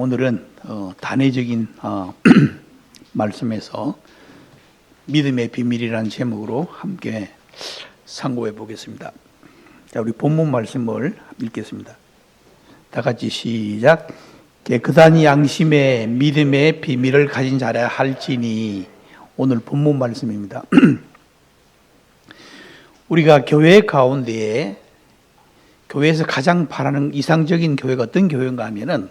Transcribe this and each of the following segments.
오늘은 단회적인 말씀에서 믿음의 비밀이라는 제목으로 함께 상고해 보겠습니다. 자, 우리 본문 말씀을 읽겠습니다. 다 같이 시작. 깨끗한 양심의 믿음의 비밀을 가진 자라 할지니. 오늘 본문 말씀입니다. 우리가 교회 가운데에 교회에서 가장 바라는 이상적인 교회가 어떤 교회인가 하면은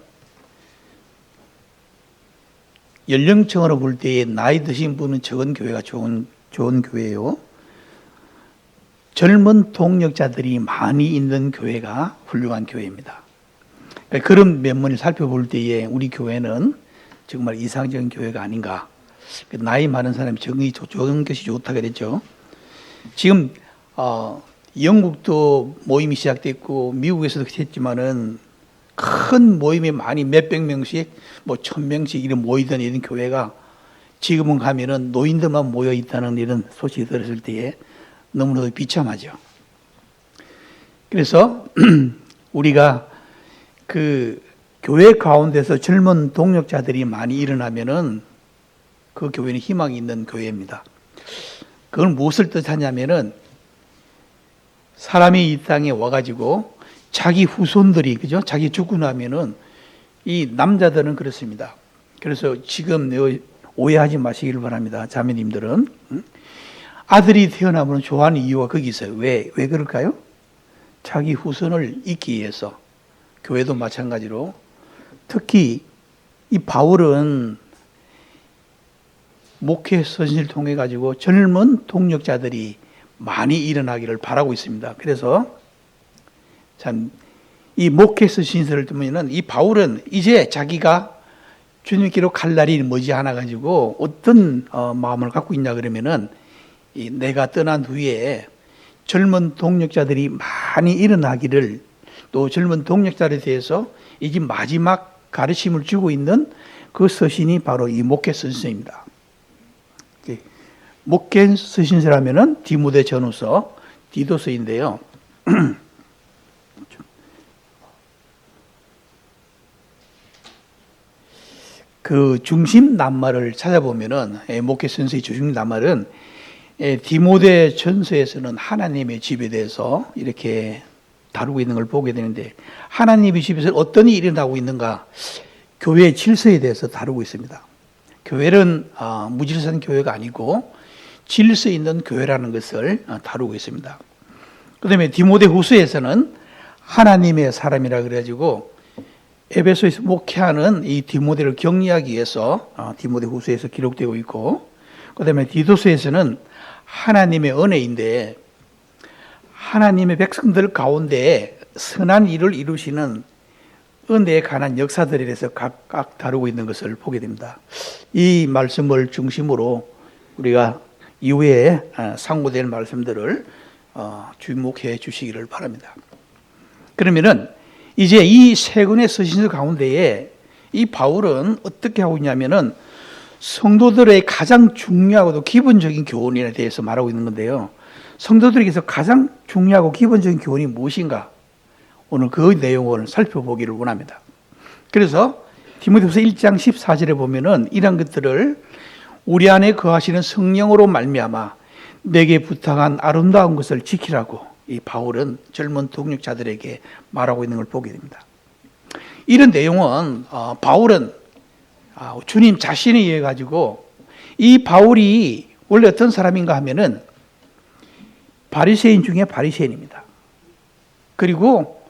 연령층으로 볼 때에 나이 드신 분은 적은 교회가 좋은 교회예요. 젊은 동력자들이 많이 있는 교회가 훌륭한 교회입니다. 그런 면모를 살펴볼 때에 우리 교회는 정말 이상적인 교회가 아닌가. 나이 많은 사람이 적은 것이 좋다 그랬죠. 지금 영국도 모임이 시작됐고 미국에서도 했지만은 큰 모임이 많이 몇백 명씩, 1000명씩 이런 모이던 이런 교회가 지금은 가면은 노인들만 모여 있다는 이런 소식이 들었을 때에 너무나도 비참하죠. 그래서 우리가 그 교회 가운데서 젊은 동력자들이 많이 일어나면은 그 교회는 희망이 있는 교회입니다. 그건 무엇을 뜻하냐면은 사람이 이 땅에 와가지고 자기 후손들이, 그죠? 자기 죽고 나면은 이 남자들은 그렇습니다. 그래서 지금 오해하지 마시길 바랍니다. 자매님들은. 아들이 태어나면 좋아하는 이유가 거기 있어요. 왜 그럴까요? 자기 후손을 잇기 위해서. 교회도 마찬가지로. 특히 이 바울은 목회 서신을 통해 가지고 젊은 동력자들이 많이 일어나기를 바라고 있습니다. 그래서 참, 이 목회서 신서를 보면은 이 바울은 이제 자기가 주님께로 갈 날이 머지않아 가지고 어떤 마음을 갖고 있냐 그러면은 내가 떠난 후에 젊은 동력자들이 많이 일어나기를, 또 젊은 동력자들에 대해서 이제 마지막 가르침을 주고 있는 그 서신이 바로 이 목회서 신서입니다. 목회서 신서라면은 디모데 전후서, 디도서인데요. 그 중심 낱말을 찾아보면은 목회 선서의 중심 낱말은 디모데 전서에서는 하나님의 집에 대해서 이렇게 다루고 있는 걸 보게 되는데, 하나님의 집에서 어떤 일이 일어나고 있는가, 교회의 질서에 대해서 다루고 있습니다. 교회는 무질서한 교회가 아니고 질서 있는 교회라는 것을 다루고 있습니다. 그 다음에 디모데 후서에서는 하나님의 사람이라 그래가지고 에베소에서 목회하는 이 디모데를 격려하기 위해서 디모데 후서에서 기록되고 있고, 그 다음에 디도서에서는 하나님의 은혜인데 하나님의 백성들 가운데 선한 일을 이루시는 은혜에 관한 역사들에 대해서 각각 다루고 있는 것을 보게 됩니다. 이 말씀을 중심으로 우리가 이후에 상고될 말씀들을 주목해 주시기를 바랍니다. 그러면은 이제 이 세 권의 서신서 가운데에 이 바울은 어떻게 하고 있냐면은 성도들의 가장 중요하고도 기본적인 교훈에 대해서 말하고 있는 건데요. 성도들에게서 가장 중요하고 기본적인 교훈이 무엇인가? 오늘 그 내용을 살펴보기를 원합니다. 그래서 디모데후서 1장 14절에 보면은 이런 것들을 우리 안에 거하시는 성령으로 말미암아 내게 부탁한 아름다운 것을 지키라고 이 바울은 젊은 동력자들에게 말하고 있는 걸 보게 됩니다. 이런 내용은 바울은 주님 자신에 의해 가지고, 이 바울이 원래 어떤 사람인가 하면은 바리새인 중에 바리새인입니다. 그리고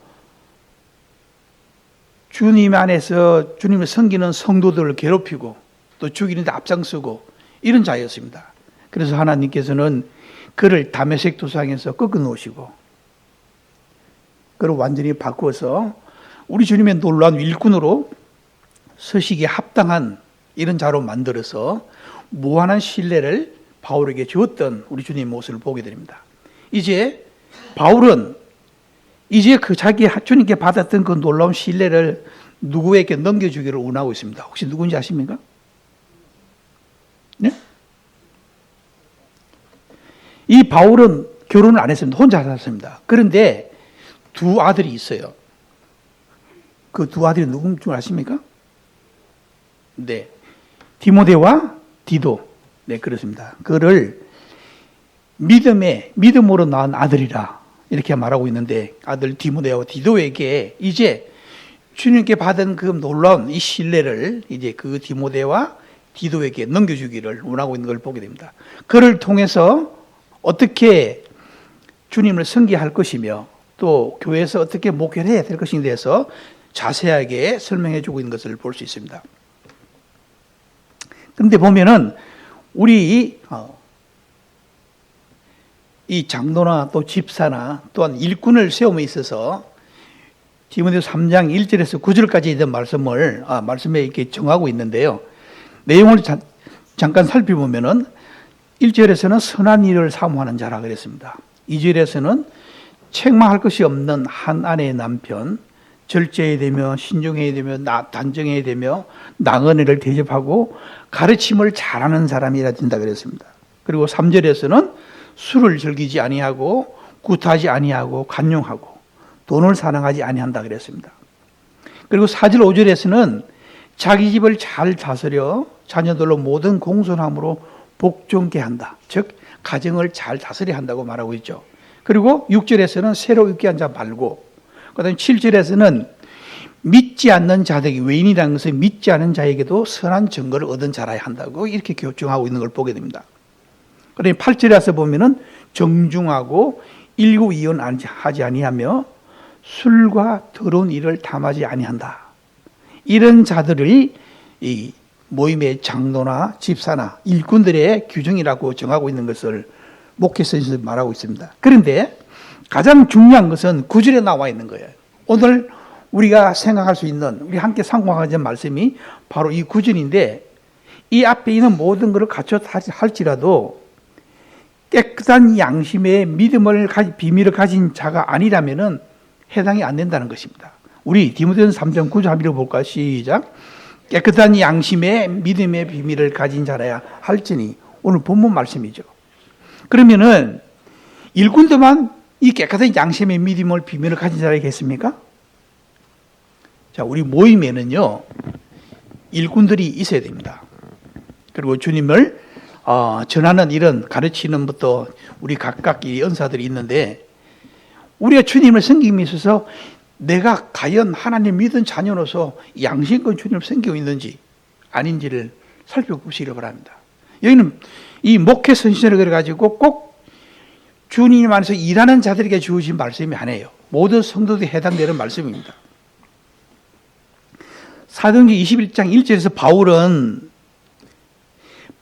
주님 안에서 주님을 섬기는 성도들을 괴롭히고 또 죽이는 데 앞장서고 이런 자였습니다. 그래서 하나님께서는 그를 다메섹 도상에서 꺾어 놓으시고 그를 완전히 바꾸어서 우리 주님의 놀라운 일꾼으로 서시기에 합당한 이런 자로 만들어서 무한한 신뢰를 바울에게 주었던 우리 주님의 모습을 보게 됩니다. 이제 바울은 이제 그 자기 주님께 받았던 그 놀라운 신뢰를 누구에게 넘겨주기를 원하고 있습니다. 혹시 누군지 아십니까? 네? 이 바울은 결혼을 안 했습니다. 혼자 살았습니다. 그런데 두 아들이 있어요. 그 두 아들이 누군지 아십니까? 네. 디모데와 디도. 네, 그렇습니다. 그를 믿음으로 낳은 아들이라 이렇게 말하고 있는데, 아들 디모데와 디도에게 이제 주님께 받은 그 놀라운 이 신뢰를 이제 그 디모데와 디도에게 넘겨주기를 원하고 있는 걸 보게 됩니다. 그를 통해서 어떻게 주님을 섬기할 것이며 또 교회에서 어떻게 목회를 해야 될 것인에 대해서 자세하게 설명해 주고 있는 것을 볼 수 있습니다. 그런데 보면은 우리 이 장로나 또 집사나 또한 일꾼을 세움에 있어서 디모데후서 3장 1절에서 9절까지 있는 말씀에 이렇게 정하고 있는데요. 내용을 잠깐 살펴보면은 1절에서는 선한 일을 사모하는 자라 그랬습니다. 2절에서는 책망할 것이 없는 한 아내의 남편, 절제해야 되며 신중해야 되며 단정해야 되며 나그네를 대접하고 가르침을 잘하는 사람이라 된다 그랬습니다. 그리고 3절에서는 술을 즐기지 아니하고 구타하지 아니하고 간용하고 돈을 사랑하지 아니한다 그랬습니다. 그리고 4절 5절에서는 자기 집을 잘 다스려 자녀들로 모든 공손함으로 복종케 한다. 즉 가정을 잘 다스려 한다고 말하고 있죠. 그리고 6절에서는 새로 입게 한 자 말고, 그 다음에 7절에서는 믿지 않는 자들에게, 외인이라는 것은 믿지 않은 자에게도 선한 증거를 얻은 자라야 한다고 이렇게 교정하고 있는 걸 보게 됩니다. 그다음에 8절에서 보면은 정중하고 일구이연하지 아니하며 술과 더러운 일을 담하지 아니한다. 이런 자들을 이 모임의 장로나 집사나 일꾼들의 규정이라고 정하고 있는 것을 목회서에서 말하고 있습니다. 그런데 가장 중요한 것은 9절에 나와 있는 거예요. 오늘 우리가 생각할 수 있는, 우리 함께 상고하는 말씀이 바로 이 9절인데, 이 앞에 있는 모든 것을 갖춰 할지라도 깨끗한 양심의 비밀을 가진 자가 아니라면은 해당이 안 된다는 것입니다. 우리 디모데후서 3장 9절 한번 볼까요? 시작. 깨끗한 양심의 믿음의 비밀을 가진 자라야 할지니, 오늘 본문 말씀이죠. 그러면은 일꾼들만 이 깨끗한 양심의 믿음을 비밀을 가진 자라겠습니까? 자, 우리 모임에는요 일꾼들이 있어야 됩니다. 그리고 주님을 전하는 이런 가르치는 것도 우리 각각 이 은사들이 있는데, 우리가 주님을 섬김에 있어서 내가 과연 하나님 믿은 자녀로서 양심껏 주님을 섬기고 있는지 아닌지를 살펴보시기 바랍니다. 여기는 이 목회 선신을 그래가지고 꼭 주님 안에서 일하는 자들에게 주어진 말씀이 아니에요. 모든 성도들이 해당되는 말씀입니다. 사도행전 21장 1절에서 바울은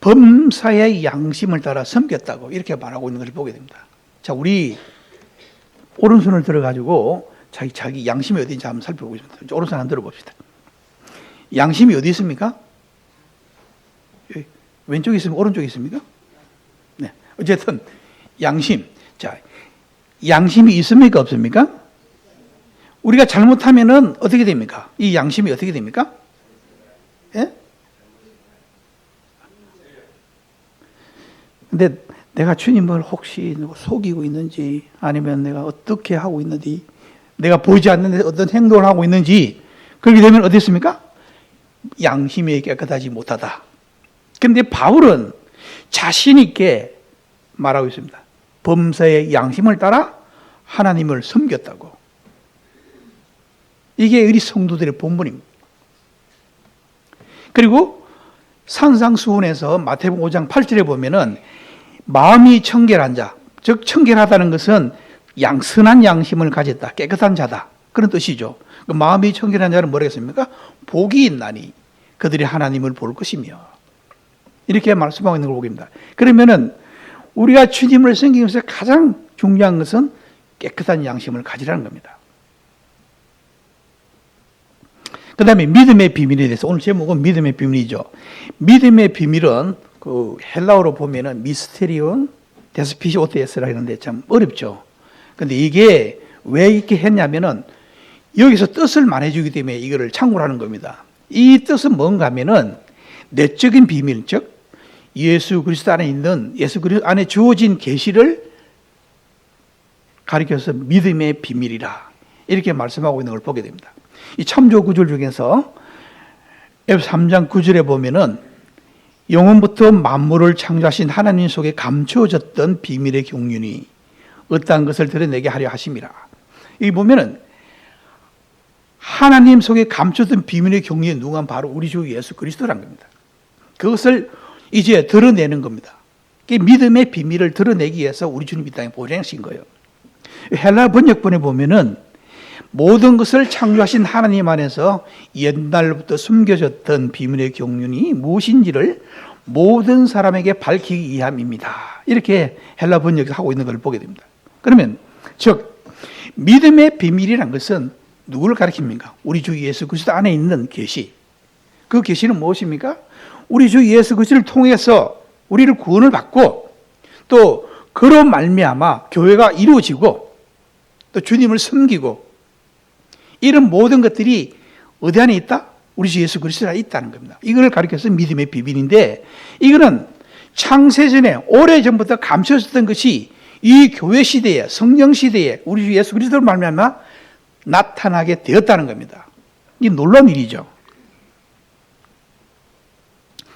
범사의 양심을 따라 섬겼다고 이렇게 말하고 있는 것을 보게 됩니다. 자, 우리 오른손을 들어가지고 자기 양심이 어디인지 한번 살펴보겠습니다. 오른손 한번 들어봅시다. 양심이 어디 있습니까? 왼쪽에 있습니까? 오른쪽에 있습니까? 네. 어쨌든 양심. 자, 양심이 있습니까? 없습니까? 우리가 잘못하면은 어떻게 됩니까? 이 양심이 어떻게 됩니까? 예? 근데 내가 주님을 혹시 속이고 있는지, 아니면 내가 어떻게 하고 있는지, 내가 보이지 않는데 어떤 행동을 하고 있는지, 그렇게 되면 어떻습니까? 양심이 깨끗하지 못하다. 그런데 바울은 자신 있게 말하고 있습니다. 범사의 양심을 따라 하나님을 섬겼다고. 이게 우리 성도들의 본분입니다. 그리고 산상수훈에서 마태복음 5장 8절에 보면은 마음이 청결한 자, 즉 청결하다는 것은 선한 양심을 가졌다, 깨끗한 자다, 그런 뜻이죠. 그 마음이 청결한 자는 뭐라겠습니까? 복이 있나니 그들이 하나님을 볼 것이며, 이렇게 말씀하고 있는 걸 보입니다. 그러면은 우리가 주님을 섬기면서 가장 중요한 것은 깨끗한 양심을 가지라는 겁니다. 그 다음에 믿음의 비밀에 대해서, 오늘 제목은 믿음의 비밀이죠. 믿음의 비밀은 그 헬라어로 보면은 미스테리온 데스피시오테스라 하는데 참 어렵죠. 근데 이게 왜 이렇게 했냐면은 여기서 뜻을 말해주기 때문에 이거를 참고를 하는 겁니다. 이 뜻은 뭔가 하면은 내적인 비밀, 즉 예수 그리스도 안에 있는, 예수 그리스도 안에 주어진 계시를 가리켜서 믿음의 비밀이라 이렇게 말씀하고 있는 걸 보게 됩니다. 이 참조 구절 중에서 에베소 3장 9절에 보면은 영원부터 만물을 창조하신 하나님 속에 감추어졌던 비밀의 경륜이 어떠한 것을 드러내게 하려 하심이라. 여기 보면은 하나님 속에 감추었던 비밀의 경륜이 누가 바로 우리 주 예수 그리스도란 겁니다. 그것을 이제 드러내는 겁니다. 믿음의 비밀을 드러내기 위해서 우리 주님이 이 땅에 보내신 거예요. 헬라 번역본에 보면은 모든 것을 창조하신 하나님 안에서 옛날부터 숨겨졌던 비밀의 경륜이 무엇인지를 모든 사람에게 밝히기 위함입니다. 이렇게 헬라 번역을 하고 있는 걸 보게 됩니다. 그러면 즉 믿음의 비밀이란 것은 누구를 가리킵니까? 우리 주 예수 그리스도 안에 있는 계시. 그 계시는 무엇입니까? 우리 주 예수 그리스도를 통해서 우리를 구원을 받고 또 그로 말미암아 교회가 이루어지고 또 주님을 섬기고 이런 모든 것들이 어디 안에 있다? 우리 주 예수 그리스도 안에 있다는 겁니다. 이걸 가리켜서 믿음의 비밀인데 이거는 창세전에 오래전부터 감춰졌던 것이 이 교회 시대에 성령 시대에 우리 주 예수 그리스도를 말미암아 나타나게 되었다는 겁니다. 이 놀라운 일이죠.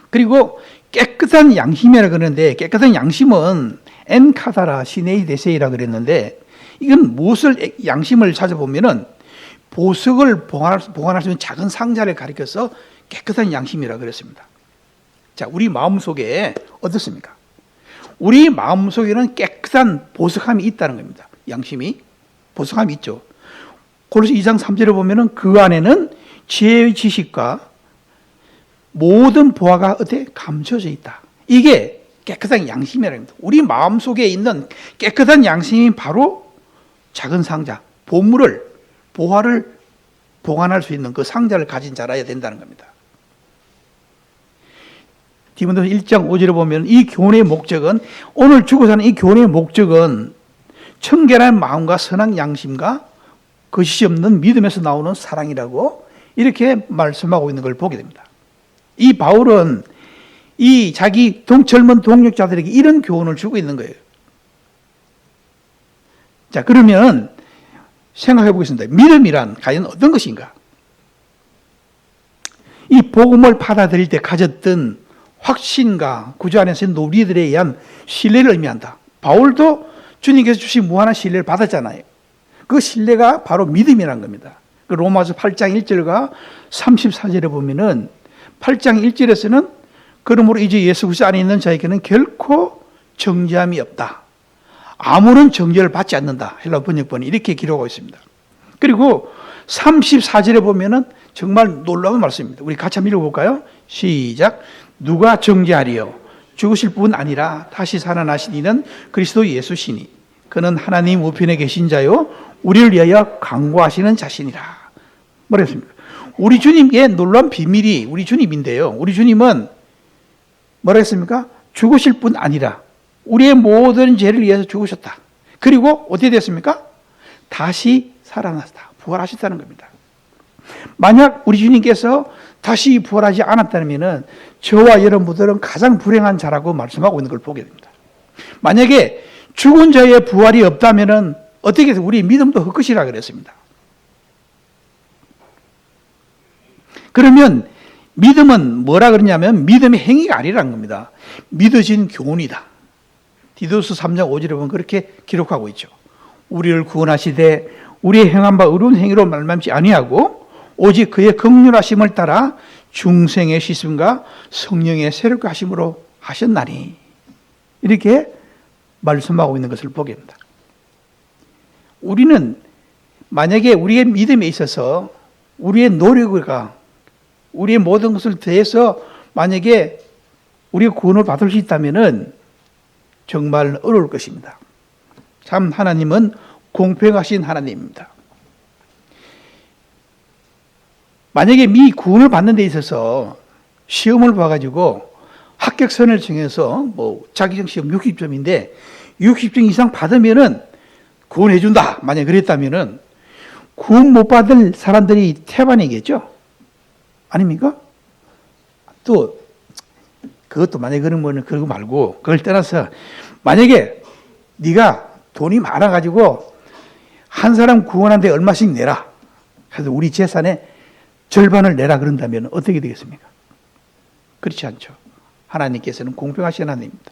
그리고 깨끗한 양심이라 그러는데 깨끗한 양심은 엔카다라 시네이 데세이라 그랬는데 이건 무엇을 양심을 찾아보면은 보석을 보관할 수 있는 작은 상자를 가리켜서 깨끗한 양심이라 그랬습니다. 자, 우리 마음속에 어떻습니까? 우리 마음속에는 깨끗한 보석함이 있다는 겁니다. 양심이 보석함이 있죠. 고린도서 2장 3절에 보면은 그 안에는 지혜의 지식과 모든 보화가 어때? 감춰져 있다. 이게 깨끗한 양심이라는 겁니다. 우리 마음속에 있는 깨끗한 양심이 바로 작은 상자, 보화를 보관할 수 있는 그 상자를 가진 자라야 된다는 겁니다. 디모데후서 1장 5절에 보면 이 교훈의 목적은 오늘 주고 사는 이 교훈의 목적은 청결한 마음과 선한 양심과 거짓이 없는 믿음에서 나오는 사랑이라고 이렇게 말씀하고 있는 걸 보게 됩니다. 이 바울은 이 자기 젊은 동역자들에게 이런 교훈을 주고 있는 거예요. 자, 그러면 생각해 보겠습니다. 믿음이란 과연 어떤 것인가? 이 복음을 받아들일 때 가졌던 확신과 구주 안에서 우리들에 의한 신뢰를 의미한다. 바울도 주님께서 주신 무한한 신뢰를 받았잖아요. 그 신뢰가 바로 믿음이라는 겁니다. 그 로마서 8장 1절과 34절에 보면은 8장 1절에서는 그러므로 이제 예수 그리스도 안에 있는 자에게는 결코 정죄함이 없다. 아무런 정죄를 받지 않는다. 헬라 번역본이 이렇게 기록하고 있습니다. 그리고 34절에 보면은 정말 놀라운 말씀입니다. 우리 같이 한번 읽어볼까요? 시작. 누가 정죄하리요? 죽으실 뿐 아니라 다시 살아나신 이는 그리스도 예수시니 그는 하나님 우편에 계신 자요 우리를 위하여 강구하시는 자신이라. 뭐라 했습니까? 우리 주님의 놀라운 비밀이 우리 주님인데요. 우리 주님은 뭐라 했습니까? 죽으실 뿐 아니라 우리의 모든 죄를 위해서 죽으셨다. 그리고 어떻게 됐습니까? 다시 살아났다. 부활하셨다는 겁니다. 만약 우리 주님께서 다시 부활하지 않았다면 저와 여러분들은 가장 불행한 자라고 말씀하고 있는 걸 보게 됩니다. 만약에 죽은 자의 부활이 없다면 어떻게 해서 우리 믿음도 헛것이라 그랬습니다. 그러면 믿음은 뭐라 그러냐면 믿음의 행위가 아니라는 겁니다. 믿어진 교훈이다. 디도서 3장 5절에 보면 그렇게 기록하고 있죠. 우리를 구원하시되 우리의 행한 바 의로운 행위로 말미암지 아니하고 오직 그의 긍휼하심을 따라 중생의 씻음과 성령의 새롭게 하심으로 하셨나니 이렇게 말씀하고 있는 것을 보게 됩니다. 우리는 만약에 우리의 믿음에 있어서 우리의 노력과 우리의 모든 것을 대해서 만약에 우리가 구원을 받을 수 있다면 정말 어려울 것입니다. 참 하나님은 공평하신 하나님입니다. 만약에 미 구원을 받는 데 있어서 시험을 봐가지고 합격선을 정해서 자기정 시험 60점인데 60점 이상 받으면은 구원해준다. 만약 그랬다면은 구원 못 받을 사람들이 태반이겠죠? 아닙니까? 또 그것도 만약에 그런 거는 그러고 말고 그걸 떠나서 만약에 네가 돈이 많아가지고 한 사람 구원하는데 얼마씩 내라. 그래서 우리 재산의 절반을 내라 그런다면 어떻게 되겠습니까? 그렇지 않죠. 하나님께서는 공평하신 하나님입니다.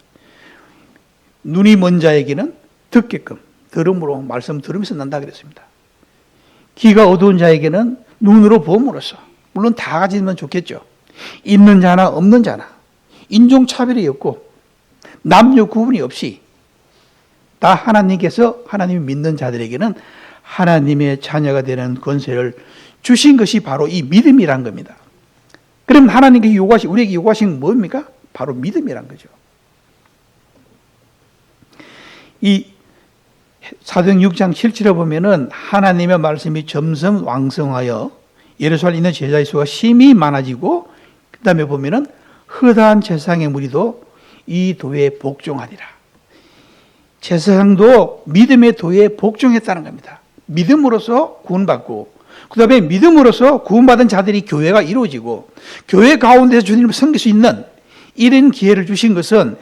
눈이 먼 자에게는 듣게끔, 들음으로, 말씀 들으면서 난다 그랬습니다. 귀가 어두운 자에게는 눈으로 보음으로써, 물론 다 가지면 좋겠죠. 있는 자나 없는 자나, 인종차별이 없고 남녀 구분이 없이 다 하나님께서 하나님을 믿는 자들에게는 하나님의 자녀가 되는 권세를 주신 것이 바로 이 믿음이란 겁니다. 그럼 하나님께 우리에게 요구하신 뭡니까? 바로 믿음이란 거죠. 이 사도행 6장 7절에 보면은 하나님의 말씀이 점점 왕성하여 예루살렘에 있는 제자의 수가 심히 많아지고, 그 다음에 보면은 허다한 제사장의 무리도 이 도에 복종하리라. 제사장도 믿음의 도에 복종했다는 겁니다. 믿음으로써 구원받고, 그 다음에 믿음으로써 구원받은 자들이 교회가 이루어지고, 교회 가운데서 주님을 섬길 수 있는 이런 기회를 주신 것은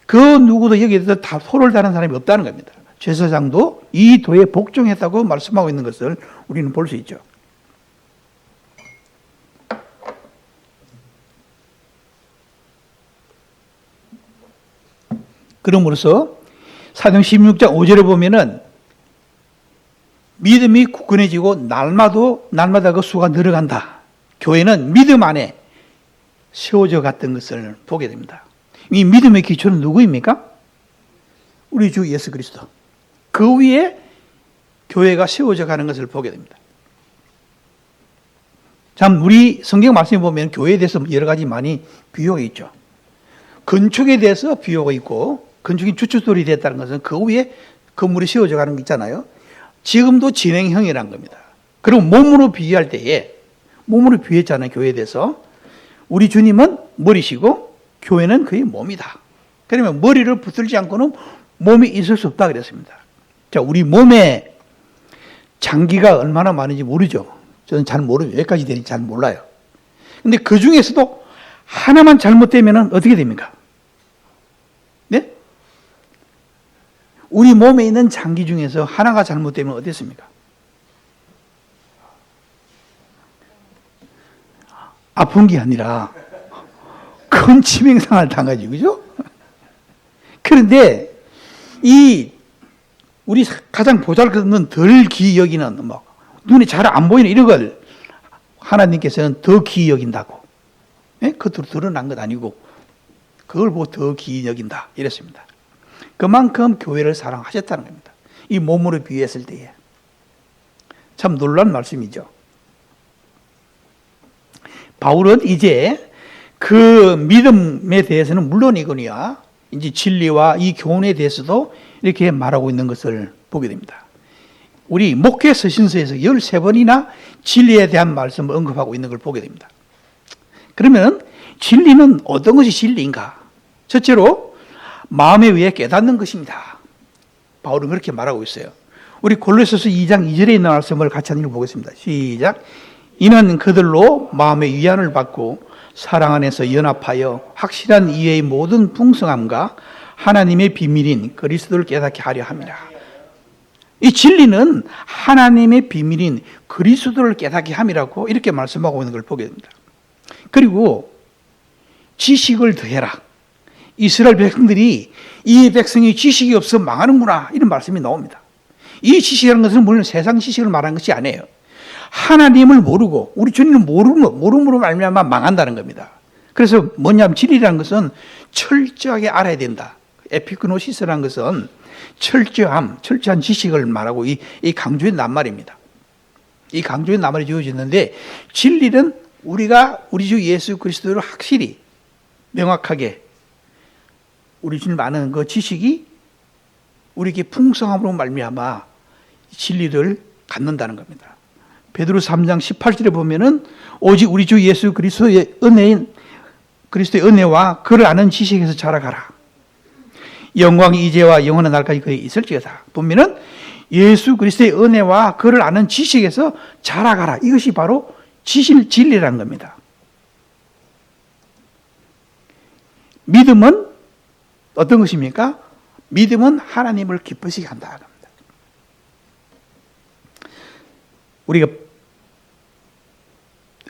그 누구도 여기에 대해서 다 소를 다는 사람이 없다는 겁니다. 제사장도 이 도에 복종했다고 말씀하고 있는 것을 우리는 볼 수 있죠. 그러므로서 사도행 16장 5절에 보면은 믿음이 굳건해지고 날마다 그 수가 늘어간다. 교회는 믿음 안에 세워져 갔던 것을 보게 됩니다. 이 믿음의 기초는 누구입니까? 우리 주 예수 그리스도. 그 위에 교회가 세워져 가는 것을 보게 됩니다. 참, 우리 성경 말씀에 보면 교회에 대해서 여러 가지 많이 비유가 있죠. 건축에 대해서 비유가 있고, 건축이 주춧돌이 됐다는 것은 그 위에 건물이 세워져 가는 게 있잖아요. 지금도 진행형이라는 겁니다. 그리고 몸으로 비유할 때에, 몸으로 비유했잖아요, 교회에 대해서. 우리 주님은 머리시고 교회는 그의 몸이다. 그러면 머리를 붙들지 않고는 몸이 있을 수 없다 그랬습니다. 자, 우리 몸에 장기가 얼마나 많은지 모르죠. 저는 잘 모르죠. 여기까지 되는지 잘 몰라요. 근데 그 중에서도 하나만 잘못되면 어떻게 됩니까? 네? 우리 몸에 있는 장기 중에서 하나가 잘못되면 어땠습니까? 아픈 게 아니라 큰 치명상을 당하지, 그죠? 그런데 우리 가장 보잘것없는 덜 귀히 여기는, 눈에 잘 안 보이는 이런 걸 하나님께서는 더 귀히 여긴다고. 예? 겉으로 드러난 것 아니고 그걸 보고 더 귀히 여긴다 이랬습니다. 그만큼 교회를 사랑하셨다는 겁니다. 이 몸으로 비유했을 때에. 참 놀라운 말씀이죠. 바울은 이제 그 믿음에 대해서는 물론이거니와 이제 진리와 이 교훈에 대해서도 이렇게 말하고 있는 것을 보게 됩니다. 우리 목회 서신서에서 13번이나 진리에 대한 말씀을 언급하고 있는 걸 보게 됩니다. 그러면 진리는 어떤 것이 진리인가? 첫째로 마음에 의해 깨닫는 것입니다. 바울은 그렇게 말하고 있어요. 우리 골로새서 2장 2절에 있는 말씀을 같이 한번 읽어보겠습니다. 시작. 이는 그들로 마음의 위안을 받고 사랑 안에서 연합하여 확실한 이해의 모든 풍성함과 하나님의 비밀인 그리스도를 깨닫게 하려 합니다. 이 진리는 하나님의 비밀인 그리스도를 깨닫게 함이라고 이렇게 말씀하고 있는 걸 보게 됩니다. 그리고 지식을 더해라. 이스라엘 백성들이 이 백성이 지식이 없어 망하는구나 이런 말씀이 나옵니다. 이 지식이라는 것은 물론 세상 지식을 말하는 것이 아니에요. 하나님을 모르고 우리 주님을 모름으로 말미암아 망한다는 겁니다. 그래서 뭐냐면 진리라는 것은 철저하게 알아야 된다. 에피그노시스라는 것은 철저한 지식을 말하고 이 강조의 낱말입니다. 이 강조의 낱말이 주어졌는데 진리는 우리 주 예수 그리스도를 확실히 명확하게 우리 주님 아는 그 지식이 우리에게 풍성함으로 말미암아 진리를 갖는다는 겁니다. 베드로 3장 18절에 보면은 오직 우리 주 예수 그리스도의 은혜와 그를 아는 지식에서 자라가라. 영광이 이제와 영원한 날까지 그에 있을지어다. 보면은 예수 그리스도의 은혜와 그를 아는 지식에서 자라가라. 이것이 바로 진리라는 겁니다. 믿음은 어떤 것입니까? 믿음은 하나님을 기쁘시게 한다. 우리가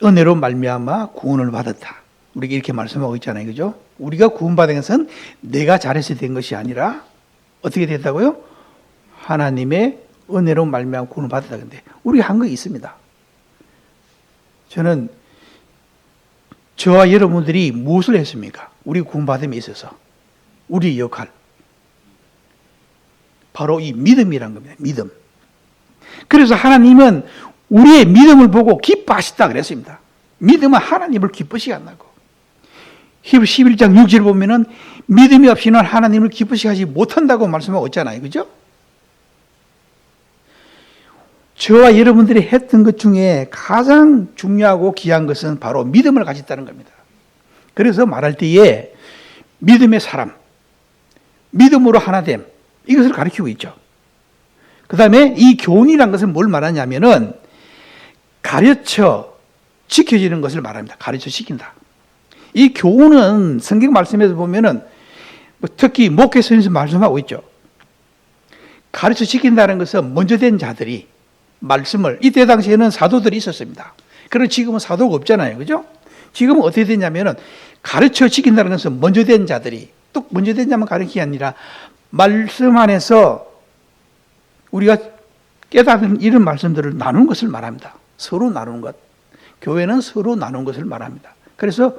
은혜로 말미암아 구원을 받았다. 우리가 이렇게 말씀하고 있잖아요. 그죠? 우리가 구원받은 것은 내가 잘해서 된 것이 아니라 어떻게 됐다고요? 하나님의 은혜로 말미암아 구원을 받았다. 근데 우리가 한 거 있습니다. 저는 저와 여러분들이 무엇을 했습니까? 우리 구원받음에 있어서 우리의 역할, 바로 이 믿음이란 겁니다. 믿음. 그래서 하나님은 우리의 믿음을 보고 기뻐하셨다 그랬습니다. 믿음은 하나님을 기쁘시게 한다고. 히브리서 11장 6절 보면은 믿음이 없이는 하나님을 기쁘시게 하지 못한다고 말씀하고 있잖아요. 그죠? 저와 여러분들이 했던 것 중에 가장 중요하고 귀한 것은 바로 믿음을 가졌다는 겁니다. 그래서 말할 때에 믿음의 사람, 믿음으로 하나됨, 이것을 가르치고 있죠. 그 다음에 이 교훈이란 것은 뭘 말하냐면은 가르쳐 지켜지는 것을 말합니다. 가르쳐 지킨다. 이 교훈은 성경 말씀에서 보면은 특히 목회서에서 말씀하고 있죠. 가르쳐 지킨다는 것은 먼저 된 자들이 말씀을, 이때 당시에는 사도들이 있었습니다. 그런데 지금은 사도가 없잖아요. 그죠? 지금은 어떻게 되냐면은 가르쳐 지킨다는 것은 먼저 된 자들이, 또 먼저 된 자만 가르치는 게 아니라 말씀 안에서 우리가 깨닫는 이런 말씀들을 나누는 것을 말합니다. 서로 나누는 것. 교회는 서로 나누는 것을 말합니다. 그래서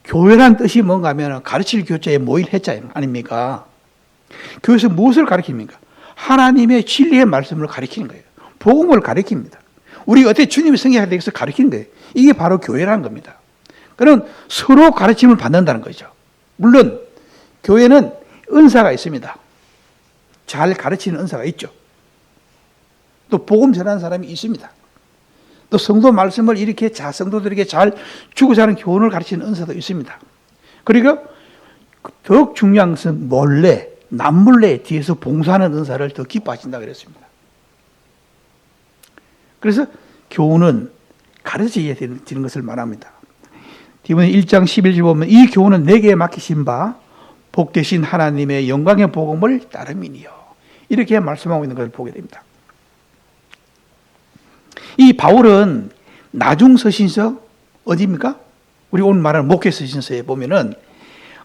교회란 뜻이 뭔가 하면 가르칠 교자에 모일 해자 아닙니까? 교회에서 무엇을 가르칩니까? 하나님의 진리의 말씀을 가르치는 거예요. 복음을 가르칩니다. 우리가 어떻게 주님의 성경에 대해서 가르치는 거예요. 이게 바로 교회라는 겁니다. 그럼 서로 가르침을 받는다는 거죠. 물론 교회는 은사가 있습니다. 잘 가르치는 은사가 있죠. 또 복음 전하는 사람이 있습니다. 또 성도 말씀을 이렇게 성도들에게 잘 주고 자는 교훈을 가르치는 은사도 있습니다. 그리고 더욱 중요한 것은 몰래, 남몰래 뒤에서 봉사하는 은사를 더 기뻐하신다 그랬습니다. 그래서 교훈은 가르쳐야 되는 것을 말합니다. 디모데 1장 11절 보면 이 교훈은 내게 맡기신 바 복되신 하나님의 영광의 복음을 따름이니요. 이렇게 말씀하고 있는 것을 보게 됩니다. 이 바울은 나중서신서 어디입니까? 우리 오늘 말하는 목회서신서에 보면은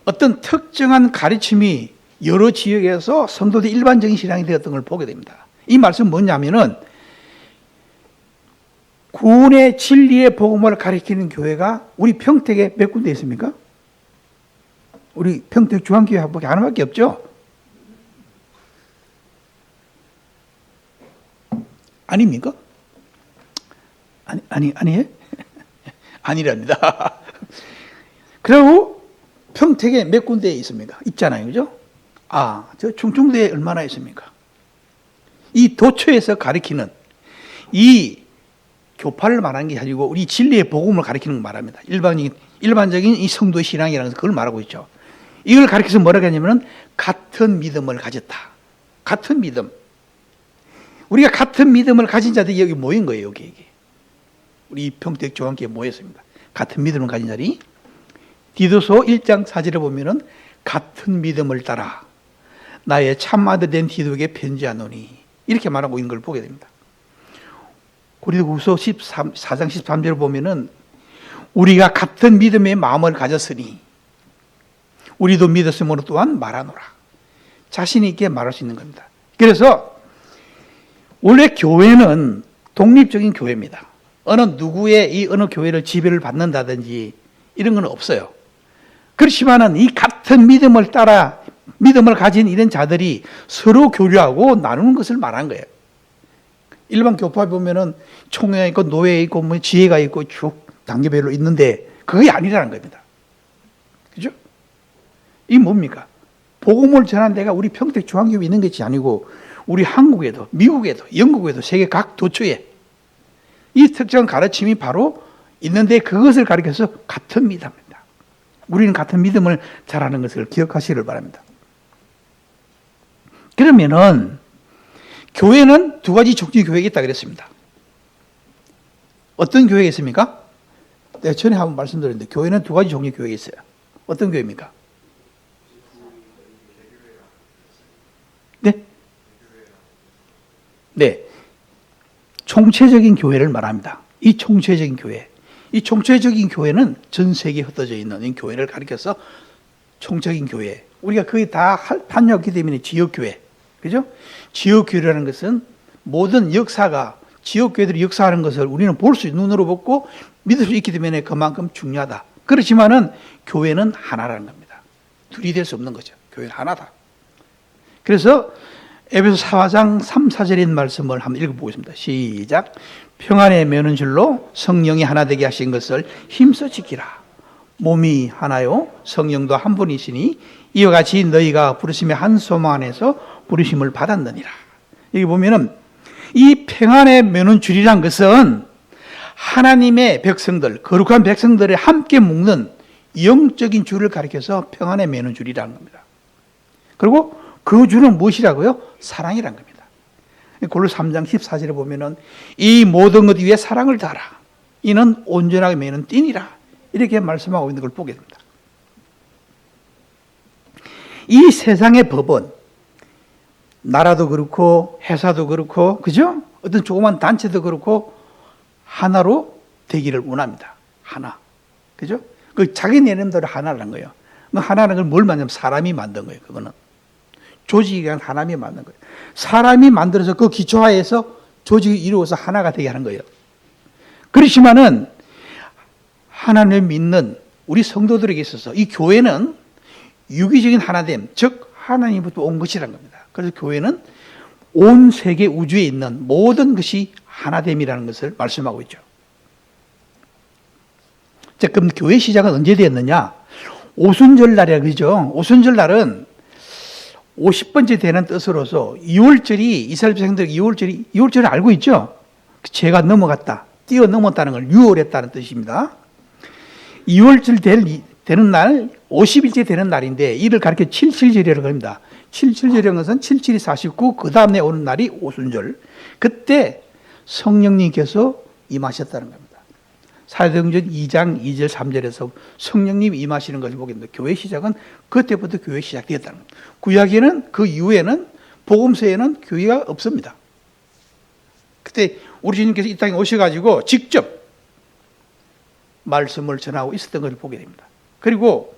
어떤 특정한 가르침이 여러 지역에서 성도들 일반적인 신앙이 되었던 걸 보게 됩니다. 이 말씀은 뭐냐면은 구원의 진리의 복음을 가르치는 교회가 우리 평택에 몇 군데 있습니까? 우리 평택 중앙교회 하나밖에 없죠? 아닙니까? 아니에요? 아니랍니다. 그리고 평택에 몇 군데 있습니까? 있잖아요. 그죠? 저 충청도에 얼마나 있습니까? 이 도처에서 가르치는 이 교파를 말하는 게 아니고 우리 진리의 복음을 가르치는 걸 말합니다. 일반적인 이 성도의 신앙이라는 것을 그걸 말하고 있죠. 이걸 가르쳐서 뭐라고 하냐면 같은 믿음을 가졌다. 같은 믿음. 우리가 같은 믿음을 가진 자들이 여기 모인 거예요. 여기. 우리 평택 중앙교회에 모였습니다. 같은 믿음을 가진 자리. 디도서 1장 4절에 보면은 같은 믿음을 따라 나의 참아들 된 디도에게 편지하노니 이렇게 말하고 있는 걸 보게 됩니다. 고린도후서 4장 13절을 보면은 우리가 같은 믿음의 마음을 가졌으니 우리도 믿었으므로 또한 말하노라. 자신 있게 말할 수 있는 겁니다. 그래서 원래 교회는 독립적인 교회입니다. 어느 교회를 지배를 받는다든지 이런 건 없어요. 그렇지만은 이 같은 믿음을 따라 믿음을 가진 이런 자들이 서로 교류하고 나누는 것을 말한 거예요. 일반 교파에 보면은 총회가 있고 노회가 있고 뭐 지혜가 있고 쭉 단계별로 있는데 그게 아니라는 겁니다. 그죠? 이게 뭡니까? 복음을 전하는 데가 우리 평택 중앙교회에 있는 것이 아니고 우리 한국에도 미국에도 영국에도 세계 각 도처에 이 특정 가르침이 바로 있는데 그것을 가리켜서 같은 믿음입니다. 우리는 같은 믿음을 잘하는 것을 기억하시길 바랍니다. 그러면은 교회는 두 가지 종류의 교회가 있다 그랬습니다. 어떤 교회가 있습니까? 내가 전에 한번 말씀드렸는데 교회는 두 가지 종류의 교회가 있어요. 어떤 교회입니까? 네? 네. 총체적인 교회를 말합니다. 이 총체적인 교회. 이 총체적인 교회는 전 세계에 흩어져 있는 이 교회를 가리켜서 총체적인 교회. 우리가 거의 다 다녔기 때문에 지역교회. 그죠? 지역교회라는 것은 모든 역사가 지역교회들이 역사하는 것을 우리는 눈으로 보고 믿을 수 있기 때문에 그만큼 중요하다. 그렇지만은 교회는 하나라는 겁니다. 둘이 될 수 없는 거죠. 교회는 하나다. 그래서 에베소 4장 3, 4절에 있는 말씀을 한번 읽어보겠습니다. 시작. 평안에 매는 줄로 성령이 하나 되게 하신 것을 힘써 지키라. 몸이 하나요 성령도 한 분이시니 이와 같이 너희가 부르심의 한 소망 안에서 부르심을 받았느니라. 여기 보면은 이 평안에 매는 줄이란 것은 하나님의 백성들, 거룩한 백성들을 함께 묶는 영적인 줄을 가리켜서 평안에 매는 줄이라는 겁니다. 그리고 그 줄은 무엇이라고요? 사랑이란 겁니다. 골로새 3장 14절에 보면은 이 모든 것 위에 사랑을 달아. 이는 온전하게 매는 띠니라. 이렇게 말씀하고 있는 걸 보게 됩니다. 이 세상의 법은 나라도 그렇고 회사도 그렇고 그죠? 어떤 조그만 단체도 그렇고 하나로 되기를 원합니다. 하나. 그죠? 그 자기 내름대로 하나라는 거예요. 그 하나라는 걸 뭘 만드냐면 사람이 만든 거예요. 그거는. 조직이 아니라 사람이 만든 거예요. 사람이 만들어서 그 기초하에서 조직이 이루어서 하나가 되게 하는 거예요. 그렇지만은 하나님을 믿는 우리 성도들에게 있어서 이 교회는 유기적인 하나됨, 즉 하나님부터 온 것이라는 겁니다. 그래서 교회는 온 세계 우주에 있는 모든 것이 하나됨이라는 것을 말씀하고 있죠. 자, 그럼 교회 시작은 언제 되었느냐? 오순절 날이라 그러죠. 오순절 날은 50번째 되는 뜻으로서 2월절이 이스라엘 백성들 2월절을 알고 있죠. 죄가 넘어갔다, 뛰어넘었다는 걸 유월했다는 뜻입니다. 2월절 되는 날 50일째 되는 날인데 이를 가리켜 77절이라고 합니다. 77절이라는 것은 77이 49, 그 다음에 오는 날이 오순절. 그때 성령님께서 임하셨다는 겁니다. 사도행전 2장 2절 3절에서 성령님이 임하시는 것을 보게 됩니다. 교회 시작은 그때부터 교회 시작되었다는 겁니다. 구약에는 그 이후에는 복음서에는 교회가 없습니다. 그때 우리 주님께서 이 땅에 오셔가지고 직접 말씀을 전하고 있었던 것을 보게 됩니다. 그리고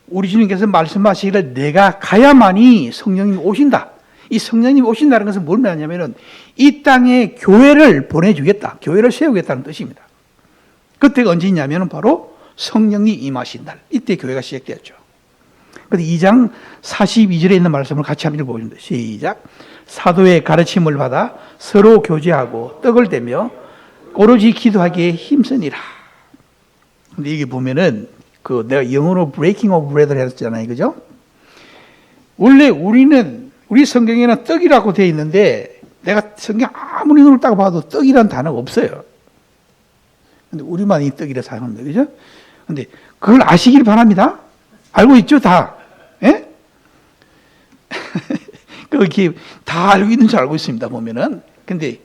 우리 주님께서 말씀하시기를 내가 가야만이 성령님이 오신다. 이 성령님이 오신다는 것은 뭘 말하냐면은 이 땅에 교회를 보내주겠다. 교회를 세우겠다는 뜻입니다. 그때가 언제냐면은 바로 성령이 임하신 날. 이때 교회가 시작되었죠. 그런데 2장 42절에 있는 말씀을 같이 한번 읽어보겠습니다. 시작. 사도의 가르침을 받아 서로 교제하고 떡을 대며 오로지 기도하기에 힘쓰니라. 근데 이게 보면은 내가 영어로 breaking of bread를 했잖아요. 그죠? 원래 우리 성경에는 떡이라고 되어 있는데 내가 성경 아무리 눈을 딱 봐도 떡이라는 단어가 없어요. 근데 우리만 이 떡이라 사용합니다. 그죠? 근데 그걸 아시길 바랍니다. 알고 있죠? 다. 예? 그렇게 다 알고 있는 줄 알고 있습니다. 보면은. 근데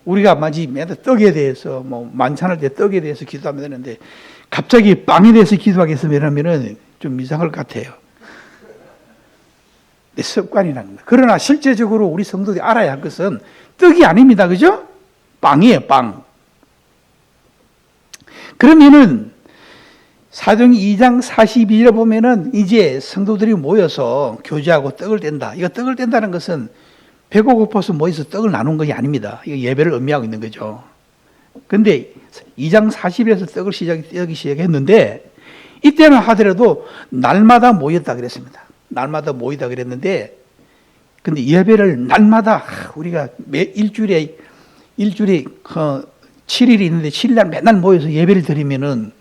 우리가 마치 매달 떡에 대해서 만찬할 때 떡에 대해서 기도하면 되는데 갑자기 빵에 대해서 기도하겠으면 좀 이상할 것 같아요. 습관이라는 겁니다. 그러나 실제적으로 우리 성도들이 알아야 할 것은 떡이 아닙니다. 그죠? 빵이에요, 빵. 그러면은 사도행전 2장 42절에 보면은 이제 성도들이 모여서 교제하고 떡을 뗀다. 이거 떡을 뗀다는 것은 배고 고파서 모여서 떡을 나눈 것이 아닙니다. 이거 예배를 의미하고 있는 거죠. 근데 2장 40일에서 떡을 떼기 시작했는데 이때는 하더라도 날마다 모였다 그랬습니다. 날마다 모이다 그랬는데 근데 예배를 날마다 우리가 일주일에 7일이 있는데 7일날 맨날 모여서 예배를 드리면은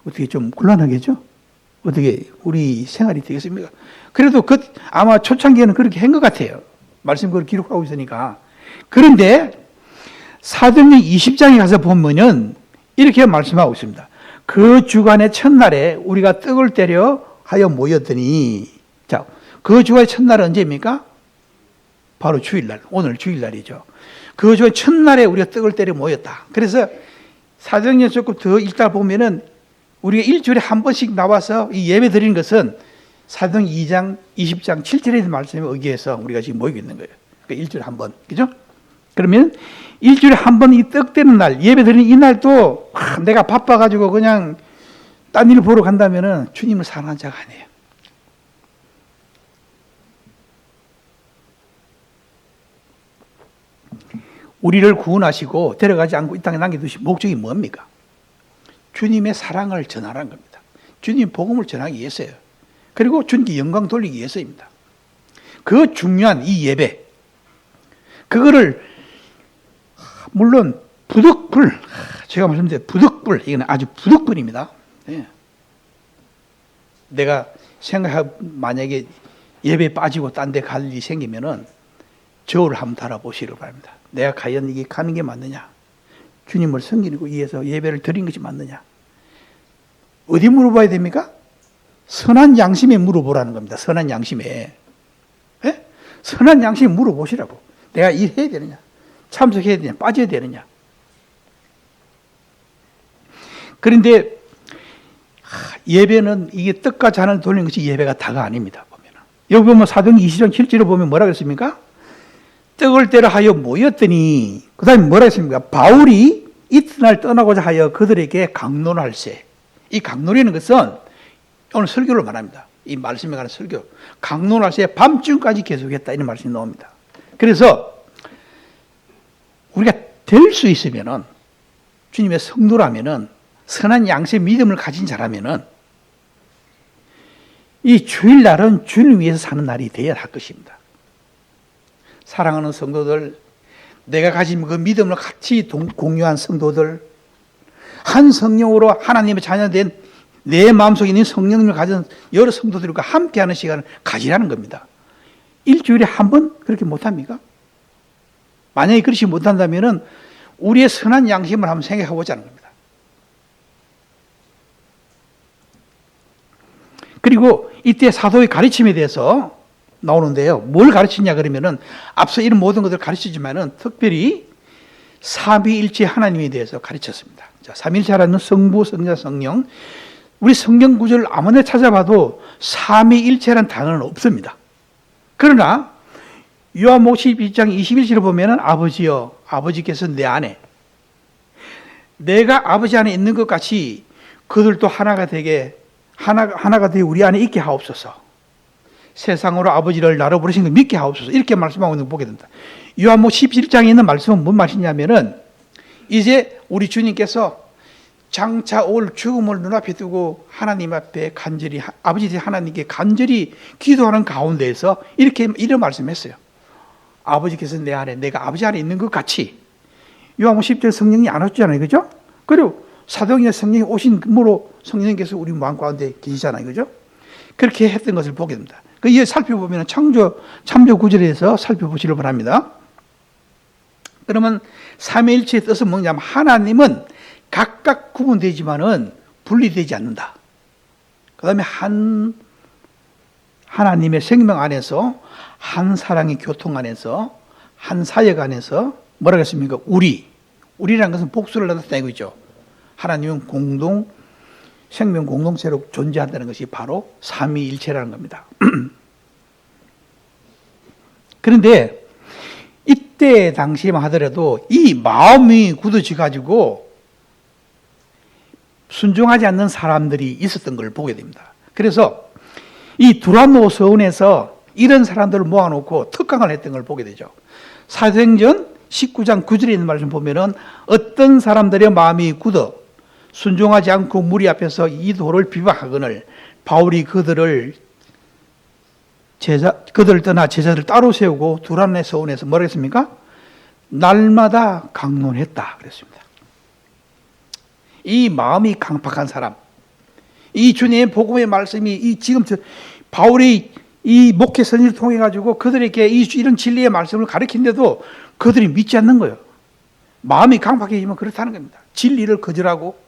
어떻게 좀 곤란하겠죠? 어떻게 우리 생활이 되겠습니까? 그래도 아마 초창기에는 그렇게 한 것 같아요. 말씀 그걸 기록하고 있으니까. 그런데 사도행전 20장에 가서 보면은 이렇게 말씀하고 있습니다. 그 주간의 첫날에 우리가 떡을 떼려 하여 모였더니 자, 그 주간의 첫날은 언제입니까? 바로 주일날. 오늘 주일날이죠. 그 주간 첫날에 우리가 떡을 떼려 모였다. 그래서 사도행전 조금 더 읽다 보면은 우리가 일주일에 한 번씩 나와서 이 예배 드리는 것은 사도행전 2장 20장 7절에 있는 말씀에 의기해서 우리가 지금 모이고 있는 거예요. 그러니까 일주일에 한 번. 그죠? 그러면 일주일에 한 번 이 떡 되는 날, 예배 드리는 이 날도 내가 바빠가지고 그냥 딴 일 보러 간다면은 주님을 사랑한 자가 아니에요. 우리를 구원하시고 데려가지 않고 이 땅에 남겨두신 목적이 뭡니까? 주님의 사랑을 전하라는 겁니다. 주님 복음을 전하기 위해서예요. 그리고 주님께 영광 돌리기 위해서입니다. 그 중요한 이 예배, 그거를 물론 부득불, 제가 말씀드린 부득불, 이건 아주 부득불입니다. 네. 내가 만약에 예배 빠지고 딴 데 갈 일이 생기면은 저를 한번 달아보시길 바랍니다. 내가 과연 이게 가는 게 맞느냐? 주님을 섬기고 위해서 예배를 드린 것이 맞느냐? 어디 물어봐야 됩니까? 선한 양심에 물어보라는 겁니다. 선한 양심에. 네? 선한 양심에 물어보시라고. 내가 일해야 되느냐? 참석해야 되느냐? 빠져야 되느냐? 그런데 예배는 이게 떡과 잔을 돌리는 것이 예배가 다가 아닙니다. 보면은. 여기 보면 사도행전 20장 7절에 보면 뭐라 그랬습니까? 떡을 떼려 하여 모였더니 그 다음에 뭐라 했습니까? 바울이 이튿날 떠나고자 하여 그들에게 강론할세. 이 강론이라는 것은 오늘 설교를 말합니다. 이 말씀에 관한 설교. 강론할세 밤중까지 계속했다 이런 말씀이 나옵니다. 그래서 우리가 될 수 있으면은 주님의 성도라면은 선한 양심의 믿음을 가진 자라면은 이 주일날은 주님을 위해서 사는 날이 되어야 할 것입니다. 사랑하는 성도들, 내가 가진 그 믿음을 같이 공유한 성도들, 한 성령으로 하나님의 자녀된 내 마음속에 있는 성령님을 가진 여러 성도들과 함께하는 시간을 가지라는 겁니다. 일주일에 한 번 그렇게 못합니까? 만약에 그렇지 못한다면 우리의 선한 양심을 한번 생각해 보자는 겁니다. 그리고 이때 사도의 가르침에 대해서 나오는데요. 뭘 가르치냐 그러면은 앞서 이런 모든 것들을 가르치지만은 특별히 삼위일체 하나님에 대해서 가르쳤습니다. 자, 삼위일체 하나님은 성부, 성자, 성령. 우리 성경 구절을 아무나 찾아봐도 삼위일체라는 단어는 없습니다. 그러나 요한복음 12장 21절을 보면은 아버지여, 아버지께서 내 안에, 내가 아버지 안에 있는 것 같이 그들도 하나가 되게 우리 안에 있게 하옵소서. 세상으로 아버지를 나로 부르신 걸 믿게 하옵소서. 이렇게 말씀하고 있는 걸 보게 됩니다. 요한복음 17장에 있는 말씀은 뭔 말이냐면은 이제 우리 주님께서 장차 올 죽음을 눈앞에 두고 하나님 앞에 간절히 아버지 하나님께 간절히 기도하는 가운데에서 이런 말씀했어요. 아버지께서 내 안에, 내가 아버지 안에 있는 것 같이. 요한복음 10절 성령이 안 오셨잖아요, 그죠? 그리고 사도행전에 성령이 오신 금으로 성령께서 우리 마음 가운데 계시잖아요, 그죠? 그렇게 했던 것을 보게 됩니다. 그 이에 살펴보면 참조 9절에서 살펴보시길 바랍니다. 그러면 삼위일체의 뜻은 뭐냐면 하나님은 각각 구분되지만은 분리되지 않는다. 그 다음에 하나님의 생명 안에서 한 사랑의 교통 안에서 한 사역 안에서 뭐라고 했습니까? 우리라는 것은 복수를 나타내고 있죠. 하나님은 생명 공동체로 존재한다는 것이 바로 삼위일체라는 겁니다. 그런데 이때 당시만 하더라도 이 마음이 굳어져 가지고 순종하지 않는 사람들이 있었던 걸 보게 됩니다. 그래서 이 두란노 서원에서 이런 사람들을 모아놓고 특강을 했던 걸 보게 되죠. 사도행전 19장 9절에 있는 말씀 보면은 어떤 사람들의 마음이 굳어 순종하지 않고 무리 앞에서 이 도를 비방하거늘 바울이 그들을 떠나 제자들을 따로 세우고 두란노 서원에서 뭐라 했습니까? 날마다 강론했다 그랬습니다. 이 마음이 강팍한 사람, 이 주님의 복음의 말씀이 지금 바울이 이 목회 선지를 통해 가지고 그들에게 이런 진리의 말씀을 가르치는데도 그들이 믿지 않는 거예요. 마음이 강팍해지면 그렇다는 겁니다. 진리를 거절하고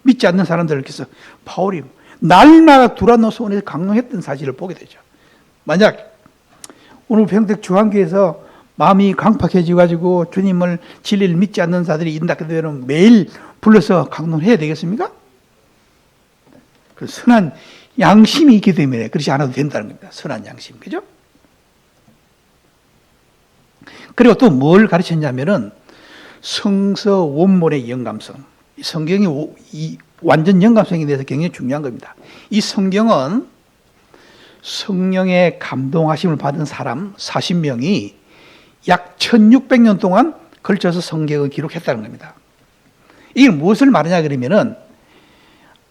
믿지 않는 사람들께서 바울이 날마다 두란노 서원에서 강론했던 사실을 보게 되죠. 만약 오늘 평택 중앙교회에서 마음이 강팍해져 가지고 주님을 진리를 믿지 않는 자들이 있다 그러면 매일 불러서 강론해야 되겠습니까? 그 선한 양심이 있기 때문에 그렇지 않아도 된다는 겁니다. 선한 양심, 그죠? 그리고 또 뭘 가르쳤냐면은 성서 원본의 영감성. 성경이 완전 영감성에 대해서 굉장히 중요한 겁니다. 이 성경은 성령의 감동하심을 받은 사람 40명이 약 1600년 동안 걸쳐서 성경을 기록했다는 겁니다. 이게 무엇을 말하냐 그러면은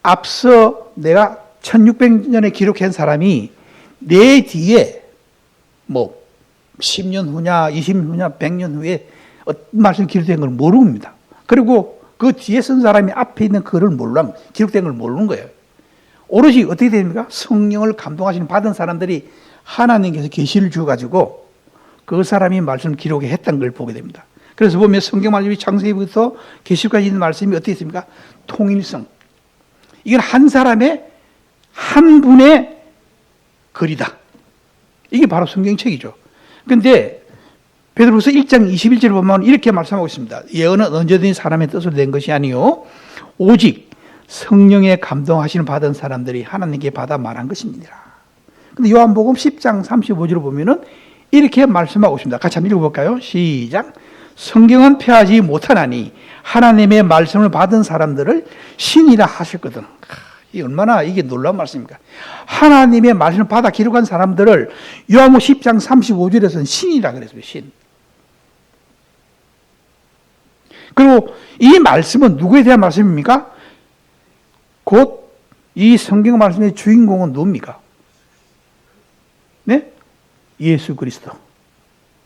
앞서 내가 1600년에 기록한 사람이 내 뒤에 뭐 10년 후냐 20년 후냐 100년 후에 어떤 말씀이 기록된 걸 모릅니다. 그리고 그 뒤에 쓴 사람이 앞에 있는 그를 기록된 걸 모르는 거예요. 오로지 어떻게 됩니까? 성령을 감동하시는 받은 사람들이 하나님께서 계시를 주어가지고 그 사람이 말씀 기록에 했던 걸 보게 됩니다. 그래서 보면 성경 말씀이 창세기부터 계시까지 있는 말씀이 어떻게 있습니까? 통일성. 이건 한 사람의 한 분의 글이다. 이게 바로 성경책이죠. 그런데 베드로후서 1장 21절을 보면 이렇게 말씀하고 있습니다. 예언은 언제든지 사람의 뜻으로 된 것이 아니요 오직 성령의 감동하시는 받은 사람들이 하나님께 받아 말한 것입니다. 근데 요한복음 10장 35절을 보면은 이렇게 말씀하고 있습니다. 같이 한번 읽어볼까요? 시작. 성경은 폐하지 못하나니 하나님의 말씀을 받은 사람들을 신이라 하셨거든. 이 얼마나 이게 놀라운 말씀입니까? 하나님의 말씀을 받아 기록한 사람들을 요한복음 10장 35절에서는 신이라 그랬어요. 신. 그리고 이 말씀은 누구에 대한 말씀입니까? 곧 이 성경 말씀의 주인공은 누굽니까? 네? 예수 그리스도.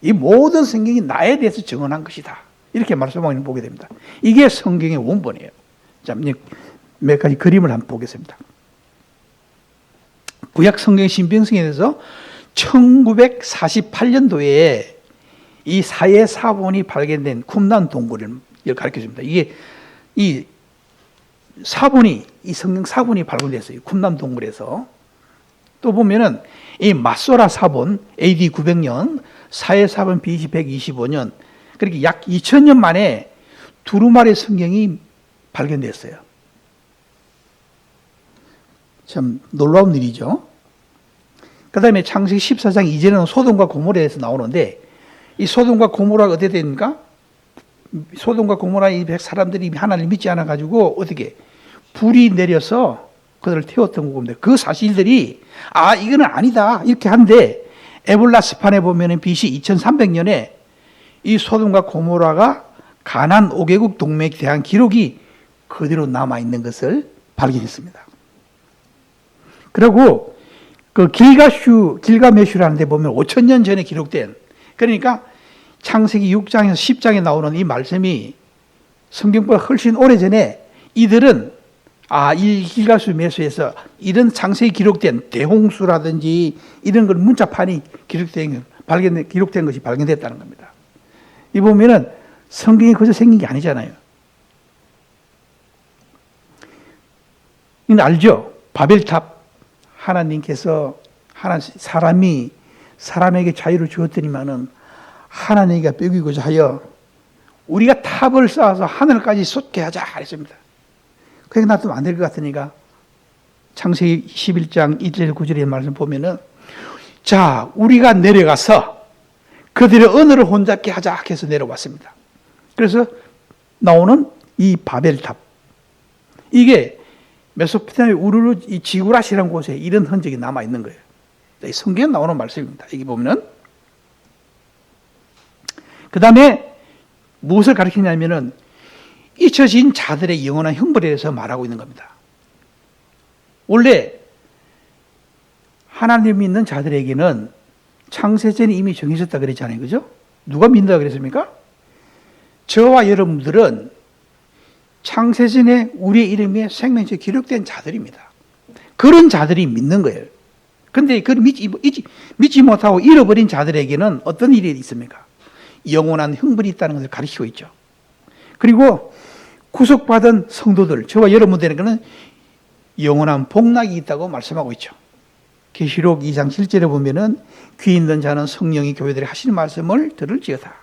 이 모든 성경이 나에 대해서 증언한 것이다. 이렇게 말씀하고 있는 보게 됩니다. 이게 성경의 원본이에요. 자, 몇 가지 그림을 한번 보겠습니다. 구약 성경 신빙성에 대해서 1948년도에 이 사회 사본이 발견된 쿰란 동굴을 가르쳐 줍니다. 이게 이 사본이 이 성경 사본이 발견됐어요. 쿰란 동굴에서. 또 보면은 이 마소라 사본 AD 900년, 사회 사본 BC 125년, 그렇게 약 2000년 만에 두루마리 성경이 발견됐어요. 참 놀라운 일이죠. 그 다음에 창세기 14장 이제는 소돔과 고모라에서 나오는데 이 소돔과 고모라가 어떻게 됩니까? 소돔과 고모라 이 사람들이 하나님을 믿지 않아 가지고 어떻게 불이 내려서 그들을 태웠던 겁니다. 그 사실들이 이거는 아니다 이렇게 한데 에볼라스판에 보면은 BC 2300년에 이 소돔과 고모라가 가나안 5개국 동맹에 대한 기록이 그대로 남아 있는 것을 발견했습니다. 그리고 그 길가메슈라는 데 보면 5000년 전에 기록된, 그러니까 창세기 6장에서 10장에 나오는 이 말씀이 성경보다 훨씬 오래전에 이들은 이 길가메슈에서 이런 창세기 기록된 대홍수라든지 이런 걸 문자판이 기록된 것이 발견됐다는 겁니다. 이 보면은 성경이 거기서 생긴 게 아니잖아요. 이건 알죠? 바벨탑. 하나님께서 사람에게 자유를 주었더니만은 하나님과 뼈기고자 하여 우리가 탑을 쌓아서 하늘까지 솟게 하자 했습니다. 그러니까 놔두면 안 될 것 같으니까 창세기 11장 1절 9절의 말씀 보면은 자 우리가 내려가서 그들의 언어를 혼잡게 하자 해서 내려왔습니다. 그래서 나오는 이 바벨탑, 이게 메소포타미아 우르르 이 지구라시라는 곳에 이런 흔적이 남아 있는 거예요. 이 성경에 나오는 말씀입니다. 여기 보면은 그 다음에 무엇을 가르치냐면은 잊혀진 자들의 영원한 형벌에 대해서 말하고 있는 겁니다. 원래 하나님 믿는 자들에게는 창세전에 이미 정해졌다 그랬잖아요. 그죠? 누가 믿는다 그랬습니까? 저와 여러분들은 창세전에 우리의 이름이 생명책에 기록된 자들입니다. 그런 자들이 믿는 거예요. 그런데 그걸 믿지 못하고 잃어버린 자들에게는 어떤 일이 있습니까? 영원한 형벌이 있다는 것을 가르치고 있죠. 그리고 구속받은 성도들, 저와 여러분들에게는 영원한 복락이 있다고 말씀하고 있죠. 계시록 2장 7절에 보면은 귀 있는 자는 성령이 교회들이 하시는 말씀을 들을지어다.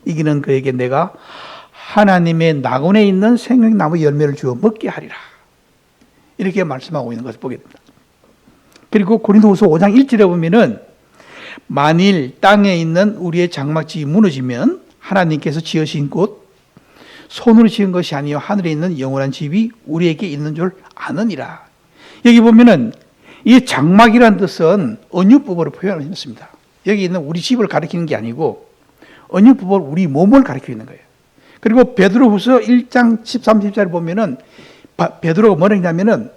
이기는 그에게 내가 하나님의 낙원에 있는 생명나무 열매를 주어 먹게 하리라. 이렇게 말씀하고 있는 것을 보게 됩니다. 그리고 고린도후서 5장 1절에 보면은 만일 땅에 있는 우리의 장막집이 무너지면 하나님께서 지으신 곳 손으로 지은 것이 아니요 하늘에 있는 영원한 집이 우리에게 있는 줄 아느니라. 여기 보면은 이 장막이라는 뜻은 언유법으로 표현을 했습니다. 여기 있는 우리 집을 가리키는 게 아니고 언유법으로 우리 몸을 가리키는 거예요. 그리고 베드로후서 1장 13, 14를 보면은 베드로가 뭐라 했냐면은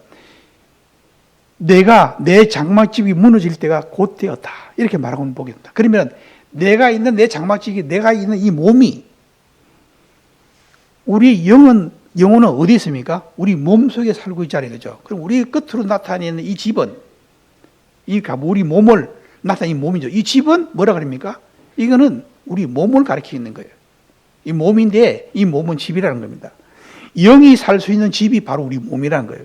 내가 내 장막집이 무너질 때가 곧 되었다. 이렇게 말하고는 보겠습니다. 그러면 내가 있는 내 장막집이 내가 있는 이 몸이 우리 영혼은 어디 있습니까? 우리 몸 속에 살고 있잖아요. 그죠? 그럼 우리 끝으로 나타내는 이 집은 우리 몸을 나타내는 이 몸이죠. 이 집은 뭐라 그럽니까? 이거는 우리 몸을 가리키는 거예요. 이 몸인데 이 몸은 집이라는 겁니다. 영이 살 수 있는 집이 바로 우리 몸이라는 거예요.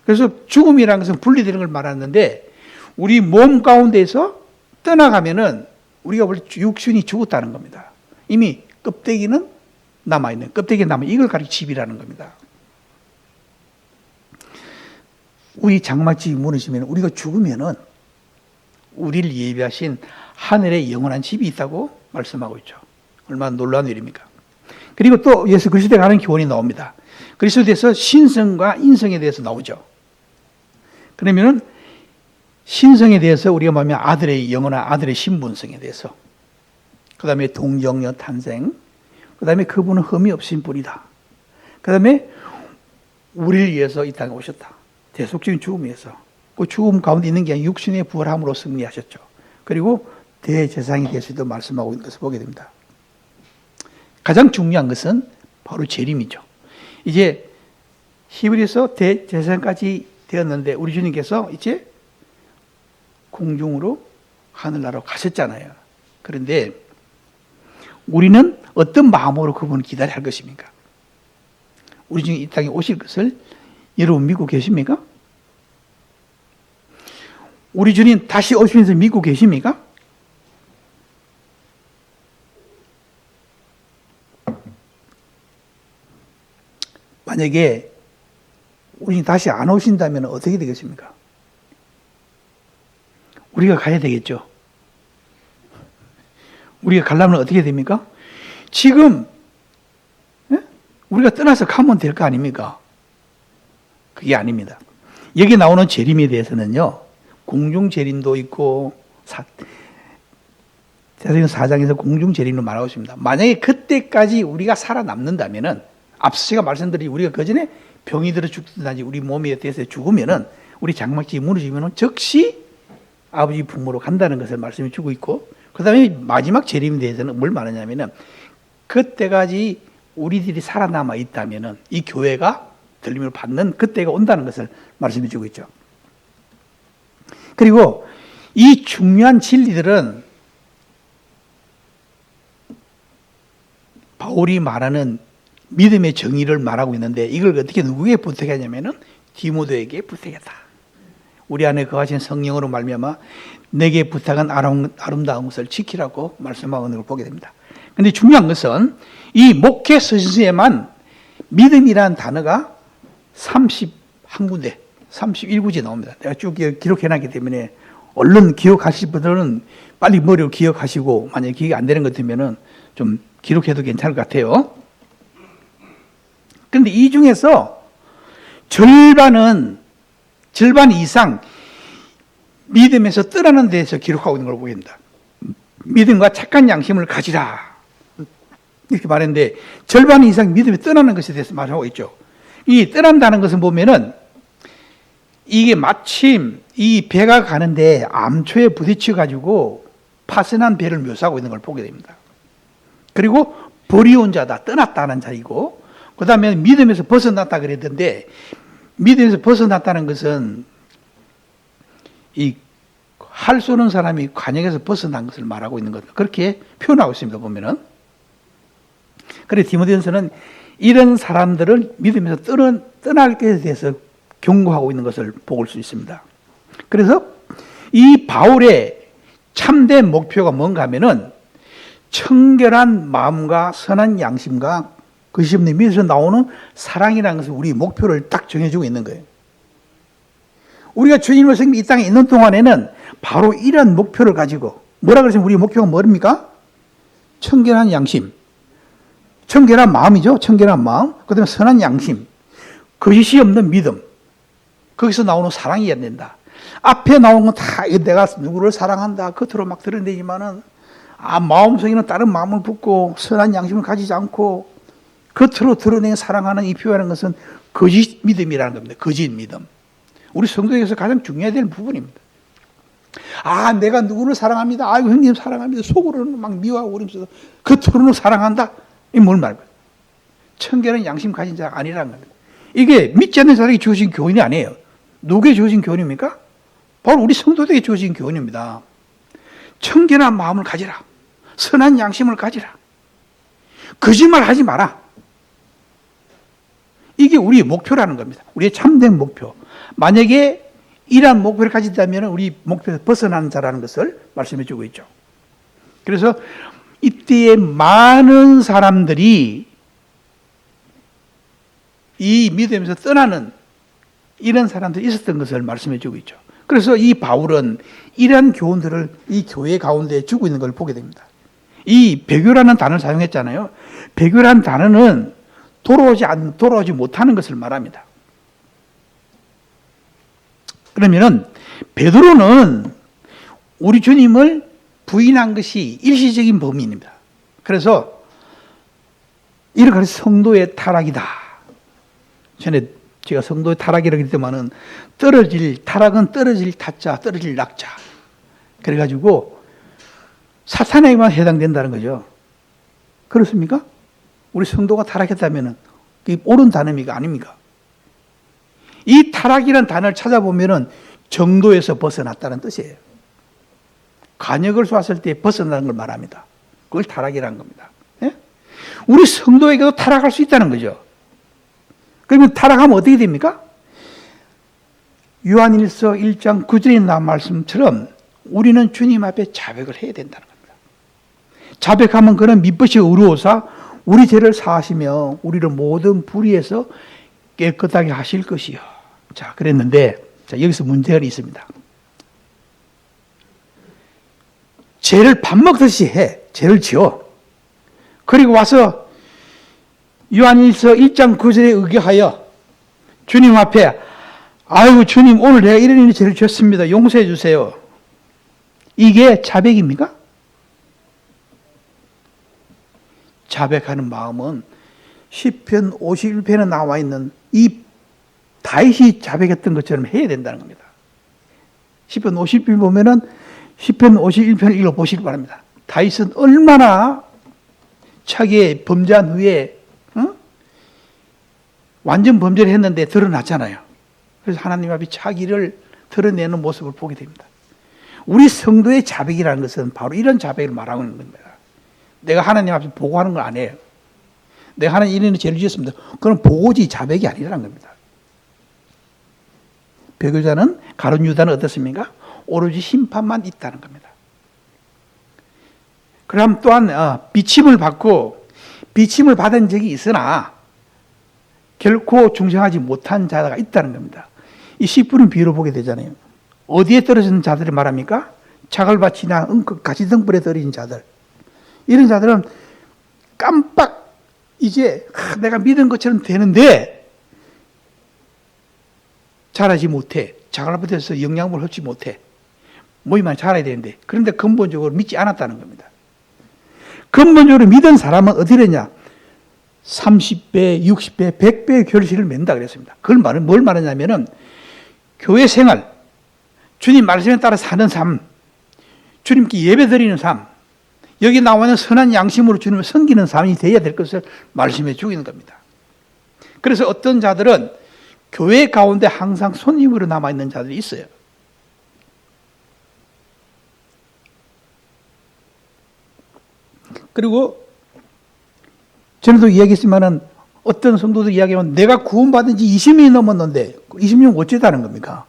그래서 죽음이라는 것은 분리되는 걸 말하는데 우리 몸 가운데서 떠나가면은 우리가 원래 육신이 죽었다는 겁니다. 이미 껍데기는 남아있는, 이걸 가리켜 집이라는 겁니다. 우리 장막집이 무너지면 우리가 죽으면은 우리를 예비하신 하늘에 영원한 집이 있다고 말씀하고 있죠. 얼마나 놀라운 일입니까? 그리고 또 예수 그리스도에 관한 교훈이 나옵니다. 그리스도에 대해서 신성과 인성에 대해서 나오죠. 그러면은 신성에 대해서 우리가 보면 아들의 영원한 아들의 신분성에 대해서, 그 다음에 동정녀 탄생, 그 다음에 그분은 흠이 없으신 분이다. 그 다음에 우리를 위해서 이 땅에 오셨다. 대속적인 죽음에서 그 죽음 가운데 있는 게 아니라 육신의 부활함으로 승리하셨죠. 그리고 대제사장에 대해서도 말씀하고 있는 것을 보게 됩니다. 가장 중요한 것은 바로 재림이죠. 이제 히브리서 대제사장까지 되었는데 우리 주님께서 이제 공중으로 하늘나라로 가셨잖아요. 그런데 우리는 어떤 마음으로 그분을 기다려야 할 것입니까? 우리 중에 이 땅에 오실 것을 여러분 믿고 계십니까? 우리 주님 다시 오시면서 믿고 계십니까? 만약에 우리 다시 안 오신다면 어떻게 되겠습니까? 우리가 가야 되겠죠. 우리가 가려면 어떻게 됩니까? 지금 우리가 떠나서 가면 될 거 아닙니까? 그게 아닙니다. 여기 나오는 재림에 대해서는요, 공중 재림도 있고 사도행전 4장에서 공중 재림을 말하고 있습니다. 만약에 그때까지 우리가 살아남는다면은 앞서 제가 말씀드린 우리가 그 전에 병이 들어 죽든지 우리 몸에 대해서 죽으면은 우리 장막집이 무너지면은 즉시 아버지 품으로 간다는 것을 말씀해 주고 있고, 그 다음에 마지막 재림에 대해서는 뭘 말하냐면은 그때까지 우리들이 살아남아 있다면은 이 교회가 들림을 받는 그때가 온다는 것을 말씀해 주고 있죠. 그리고 이 중요한 진리들은 바울이 말하는 믿음의 정의를 말하고 있는데 이걸 어떻게 누구에게 부탁하냐면은 디모데에게 부탁했다. 우리 안에 거하신 성령으로 말미암아 내게 부탁한 아름다운 것을 지키라고 말씀하고 있는 걸 보게 됩니다. 그런데 중요한 것은 이 목회 서신서에만 믿음이라는 단어가 31군데, 31구째 나옵니다. 내가 쭉 기록해놨기 때문에 얼른 기억하실 분들은 빨리 머리로 기억하시고 만약에 기억이 안 되는 것 같으면 좀 기록해도 괜찮을 것 같아요. 그런데 이 중에서 절반 이상 믿음에서 떠나는 데서 기록하고 있는 걸 보입니다. 믿음과 착한 양심을 가지라 이렇게 말했는데 절반 이상 믿음에 떠나는 것에 대해서 말하고 있죠. 이 떠난다는 것은 보면은 이게 마침 이 배가 가는데 암초에 부딪혀 가지고 파손한 배를 묘사하고 있는 걸 보게 됩니다. 그리고 버리온 자다, 떠났다는 자이고, 그 다음에 믿음에서 벗어났다 그랬는데 믿음에서 벗어났다는 것은 이 활 쏘는 사람이 관역에서 벗어난 것을 말하고 있는 것, 그렇게 표현하고 있습니다. 보면은. 그래 디모데전서는 이런 사람들을 믿음에서 떠날 것에 대해서 경고하고 있는 것을 볼 수 있습니다. 그래서 이 바울의 참된 목표가 뭔가 하면은 청결한 마음과 선한 양심과 그것이 없는 믿음에서 나오는 사랑이라는 것을 우리 목표를 딱 정해주고 있는 거예요. 우리가 주님으로 이 땅에 있는 동안에는 바로 이런 목표를 가지고 뭐라 그랬으면 우리 목표가 뭡니까? 청결한 양심. 청결한 마음이죠. 청결한 마음. 그 다음에 선한 양심. 거짓이 없는 믿음. 거기서 나오는 사랑이어야 된다. 앞에 나오는 건 다 내가 누구를 사랑한다. 겉으로 막 드러내지만은 마음속에는 다른 마음을 품고 선한 양심을 가지지 않고 겉으로 드러내는 사랑하는 이 표현하는 것은 거짓 믿음이라는 겁니다. 거짓 믿음. 우리 성도에게서 가장 중요해야 될 부분입니다. 내가 누구를 사랑합니다. 아이고, 형님 사랑합니다. 속으로는 막 미워하고 그러면서 겉으로는 사랑한다. 이게 뭘 말해요? 청결한 양심 가진 자가 아니라는 겁니다. 이게 믿지 않는 사람에게 주어진 교훈이 아니에요. 누구에게 주어진 교훈입니까? 바로 우리 성도들에게 주어진 교훈입니다. 청결한 마음을 가지라. 선한 양심을 가지라. 거짓말 하지 마라. 이게 우리의 목표라는 겁니다. 우리의 참된 목표. 만약에 이러한 목표를 가진다면 우리 목표에서 벗어나는 자라는 것을 말씀해 주고 있죠. 그래서 이때에 많은 사람들이 이 믿음에서 떠나는 이런 사람들이 있었던 것을 말씀해 주고 있죠. 그래서 이 바울은 이러한 교훈들을 이 교회 가운데 주고 있는 걸 보게 됩니다. 이 배교라는 단어를 사용했잖아요. 배교라는 단어는 돌아오지 못하는 것을 말합니다. 그러면은 베드로는 우리 주님을 부인한 것이 일시적인 범인입니다. 그래서 이렇게 성도의 타락이다. 전에 제가 성도의 타락이라고 했더만은 타락은 떨어질 타자, 떨어질 낙자. 그래가지고 사탄에게만 해당된다는 거죠. 그렇습니까? 우리 성도가 타락했다면은 그게 옳은 단어입니까? 아닙니까? 이 타락이라는 단어를 찾아보면은 정도에서 벗어났다는 뜻이에요. 간역을 쏘았을 때 벗어나는 걸 말합니다. 그걸 타락이라는 겁니다. 예? 우리 성도에게도 타락할 수 있다는 거죠. 그러면 타락하면 어떻게 됩니까? 요한일서 1장 9절에 나온 말씀처럼 우리는 주님 앞에 자백을 해야 된다는 겁니다. 자백하면 그는 미쁘시 의로우사 우리 죄를 사하시며 우리를 모든 불의에서 깨끗하게 하실 것이요. 자, 그랬는데 여기서 문제가 있습니다. 죄를 밥 먹듯이 해. 죄를 지어. 그리고 와서 요한일서 1장 9절에 의거하여 주님 앞에 아이고 주님 오늘 내가 이런 죄를 지었습니다. 용서해 주세요. 이게 자백입니까? 자백하는 마음은 시편 51편에 나와 있는 이 다윗이 자백했던 것처럼 해야 된다는 겁니다. 시편 51편 보면은 시편 51편을 읽어보시기 바랍니다. 다윗은 얼마나 자기의 범죄한 후에 완전 범죄를 했는데 드러났잖아요. 그래서 하나님 앞에 자기를 드러내는 모습을 보게 됩니다. 우리 성도의 자백이라는 것은 바로 이런 자백을 말하고 있는 겁니다. 내가 하나님 앞에 보고하는 건 아니에요. 내가 하나님 이런 죄를 지었습니다. 그건 보고지 자백이 아니라는 겁니다. 배교자는 가룟 유다는 어떻습니까? 오로지 심판만 있다는 겁니다. 그럼 또한 비침을 받은 적이 있으나 결코 중생하지 못한 자가 있다는 겁니다. 이 10분은 비유로 보게 되잖아요. 어디에 떨어지는 자들을 말합니까? 자갈밭이나 가시등불에 떨어진 자들. 이런 자들은 깜빡 이제 내가 믿은 것처럼 되는데 자라지 못해. 자갈밭에서 영양분을 흡지 못해. 모이만 자라야 되는데 그런데 근본적으로 믿지 않았다는 겁니다. 근본적으로 믿은 사람은 어떻게 되냐? 30배, 60배, 100배의 결실을 맺는다 그랬습니다. 그걸 뭘 말하냐면은 교회 생활, 주님 말씀에 따라 사는 삶, 주님께 예배 드리는 삶, 여기 나와 있는 선한 양심으로 주님을 섬기는 삶이 되어야 될 것을 말씀해 주고 있는 겁니다. 그래서 어떤 자들은 교회 가운데 항상 손님으로 남아있는 자들이 있어요. 그리고 전에도 이야기했지만은 어떤 성도들 이야기하면 내가 구원받은 지 20년이 넘었는데 20년 어쩌다는 겁니까?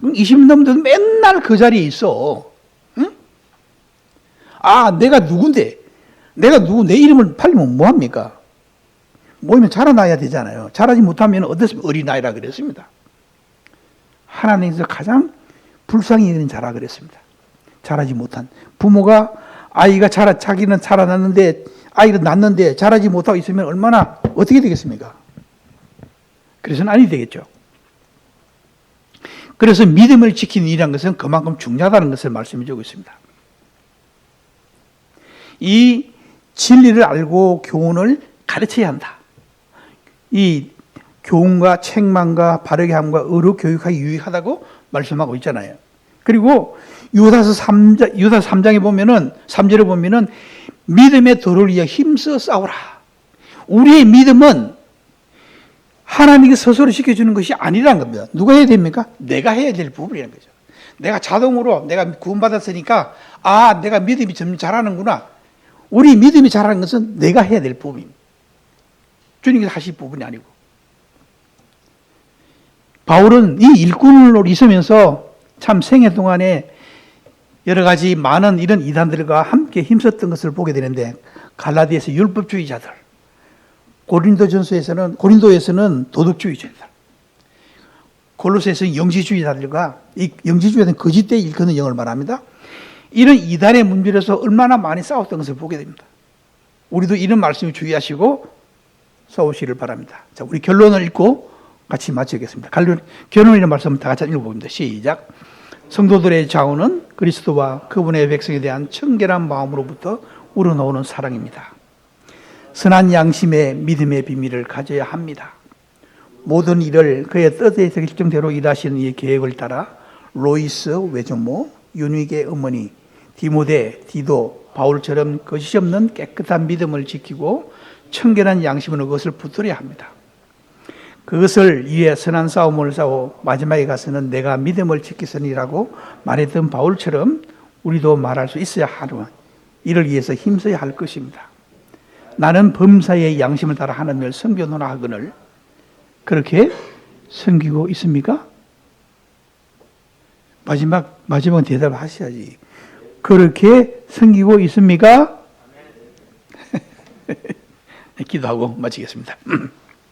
20년 넘는데도 맨날 그 자리에 있어. 응? 내가 누군데? 내 이름을 팔리면 뭐합니까? 모이면 자라나야 되잖아요. 자라지 못하면 어떻습니까? 어린아이라 그랬습니다. 하나님께서 가장 불쌍히 여기는 자라 그랬습니다. 자라지 못한 부모가 아이가 자기는 자라났는데 아이를 낳는데 자라지 못하고 있으면 얼마나 어떻게 되겠습니까? 그래서는 아니 되겠죠. 그래서 믿음을 지키는 일이라는 것은 그만큼 중요하다는 것을 말씀해 주고 있습니다. 이 진리를 알고 교훈을 가르쳐야 한다. 이 교훈과 책망과 바르게 함과 의로 교육하기 유익하다고 말씀하고 있잖아요. 그리고 유다서 3장에 보면은 3절에 보면은 믿음의 도를 위해 힘써 싸우라. 우리의 믿음은 하나님이 스스로 시켜주는 것이 아니라는 겁니다. 누가 해야 됩니까? 내가 해야 될 부분이라는 거죠. 내가 자동으로 내가 구원받았으니까 내가 믿음이 좀 잘하는구나. 우리 믿음이 잘하는 것은 내가 해야 될 부분입니다. 주님께서 하실 부분이 아니고. 바울은 이 일꾼으로 있으면서 참 생애 동안에 여러 가지 많은 이런 이단들과 함께 힘썼던 것을 보게 되는데, 갈라디아에서 율법주의자들, 고린도에서는 도덕주의자들, 골로새에서는 영지주의자들과, 이 영지주의자들은 거짓되이 일컫는 영을 말합니다. 이런 이단의 문제로서 얼마나 많이 싸웠던 것을 보게 됩니다. 우리도 이런 말씀을 주의하시고 싸우시기를 바랍니다. 자, 우리 결론을 읽고 같이 마치겠습니다. 결론이라는 말씀을 다 같이 읽어봅니다. 시작. 성도들의 자원은 그리스도와 그분의 백성에 대한 청결한 마음으로부터 우러나오는 사랑입니다. 선한 양심의 믿음의 비밀을 가져야 합니다. 모든 일을 그의 뜻의 결정대로 일하시는 이 계획을 따라 로이스 외조모, 윤익의 어머니, 디모데, 디도, 바울처럼 거짓 없는 깨끗한 믿음을 지키고 청결한 양심으로 그것을 붙들어야 합니다. 그것을 위해 선한 싸움을 싸워 마지막에 가서는 내가 믿음을 지키으니라고 말했던 바울처럼 우리도 말할 수 있어야 하는, 이를 위해서 힘써야 할 것입니다. 나는 범사의 양심을 따라 하나님을 섬겨노라 하거늘 그렇게 섬기고 있습니까? 마지막은 대답하셔야지. 그렇게 섬기고 있습니까? 기도하고 마치겠습니다.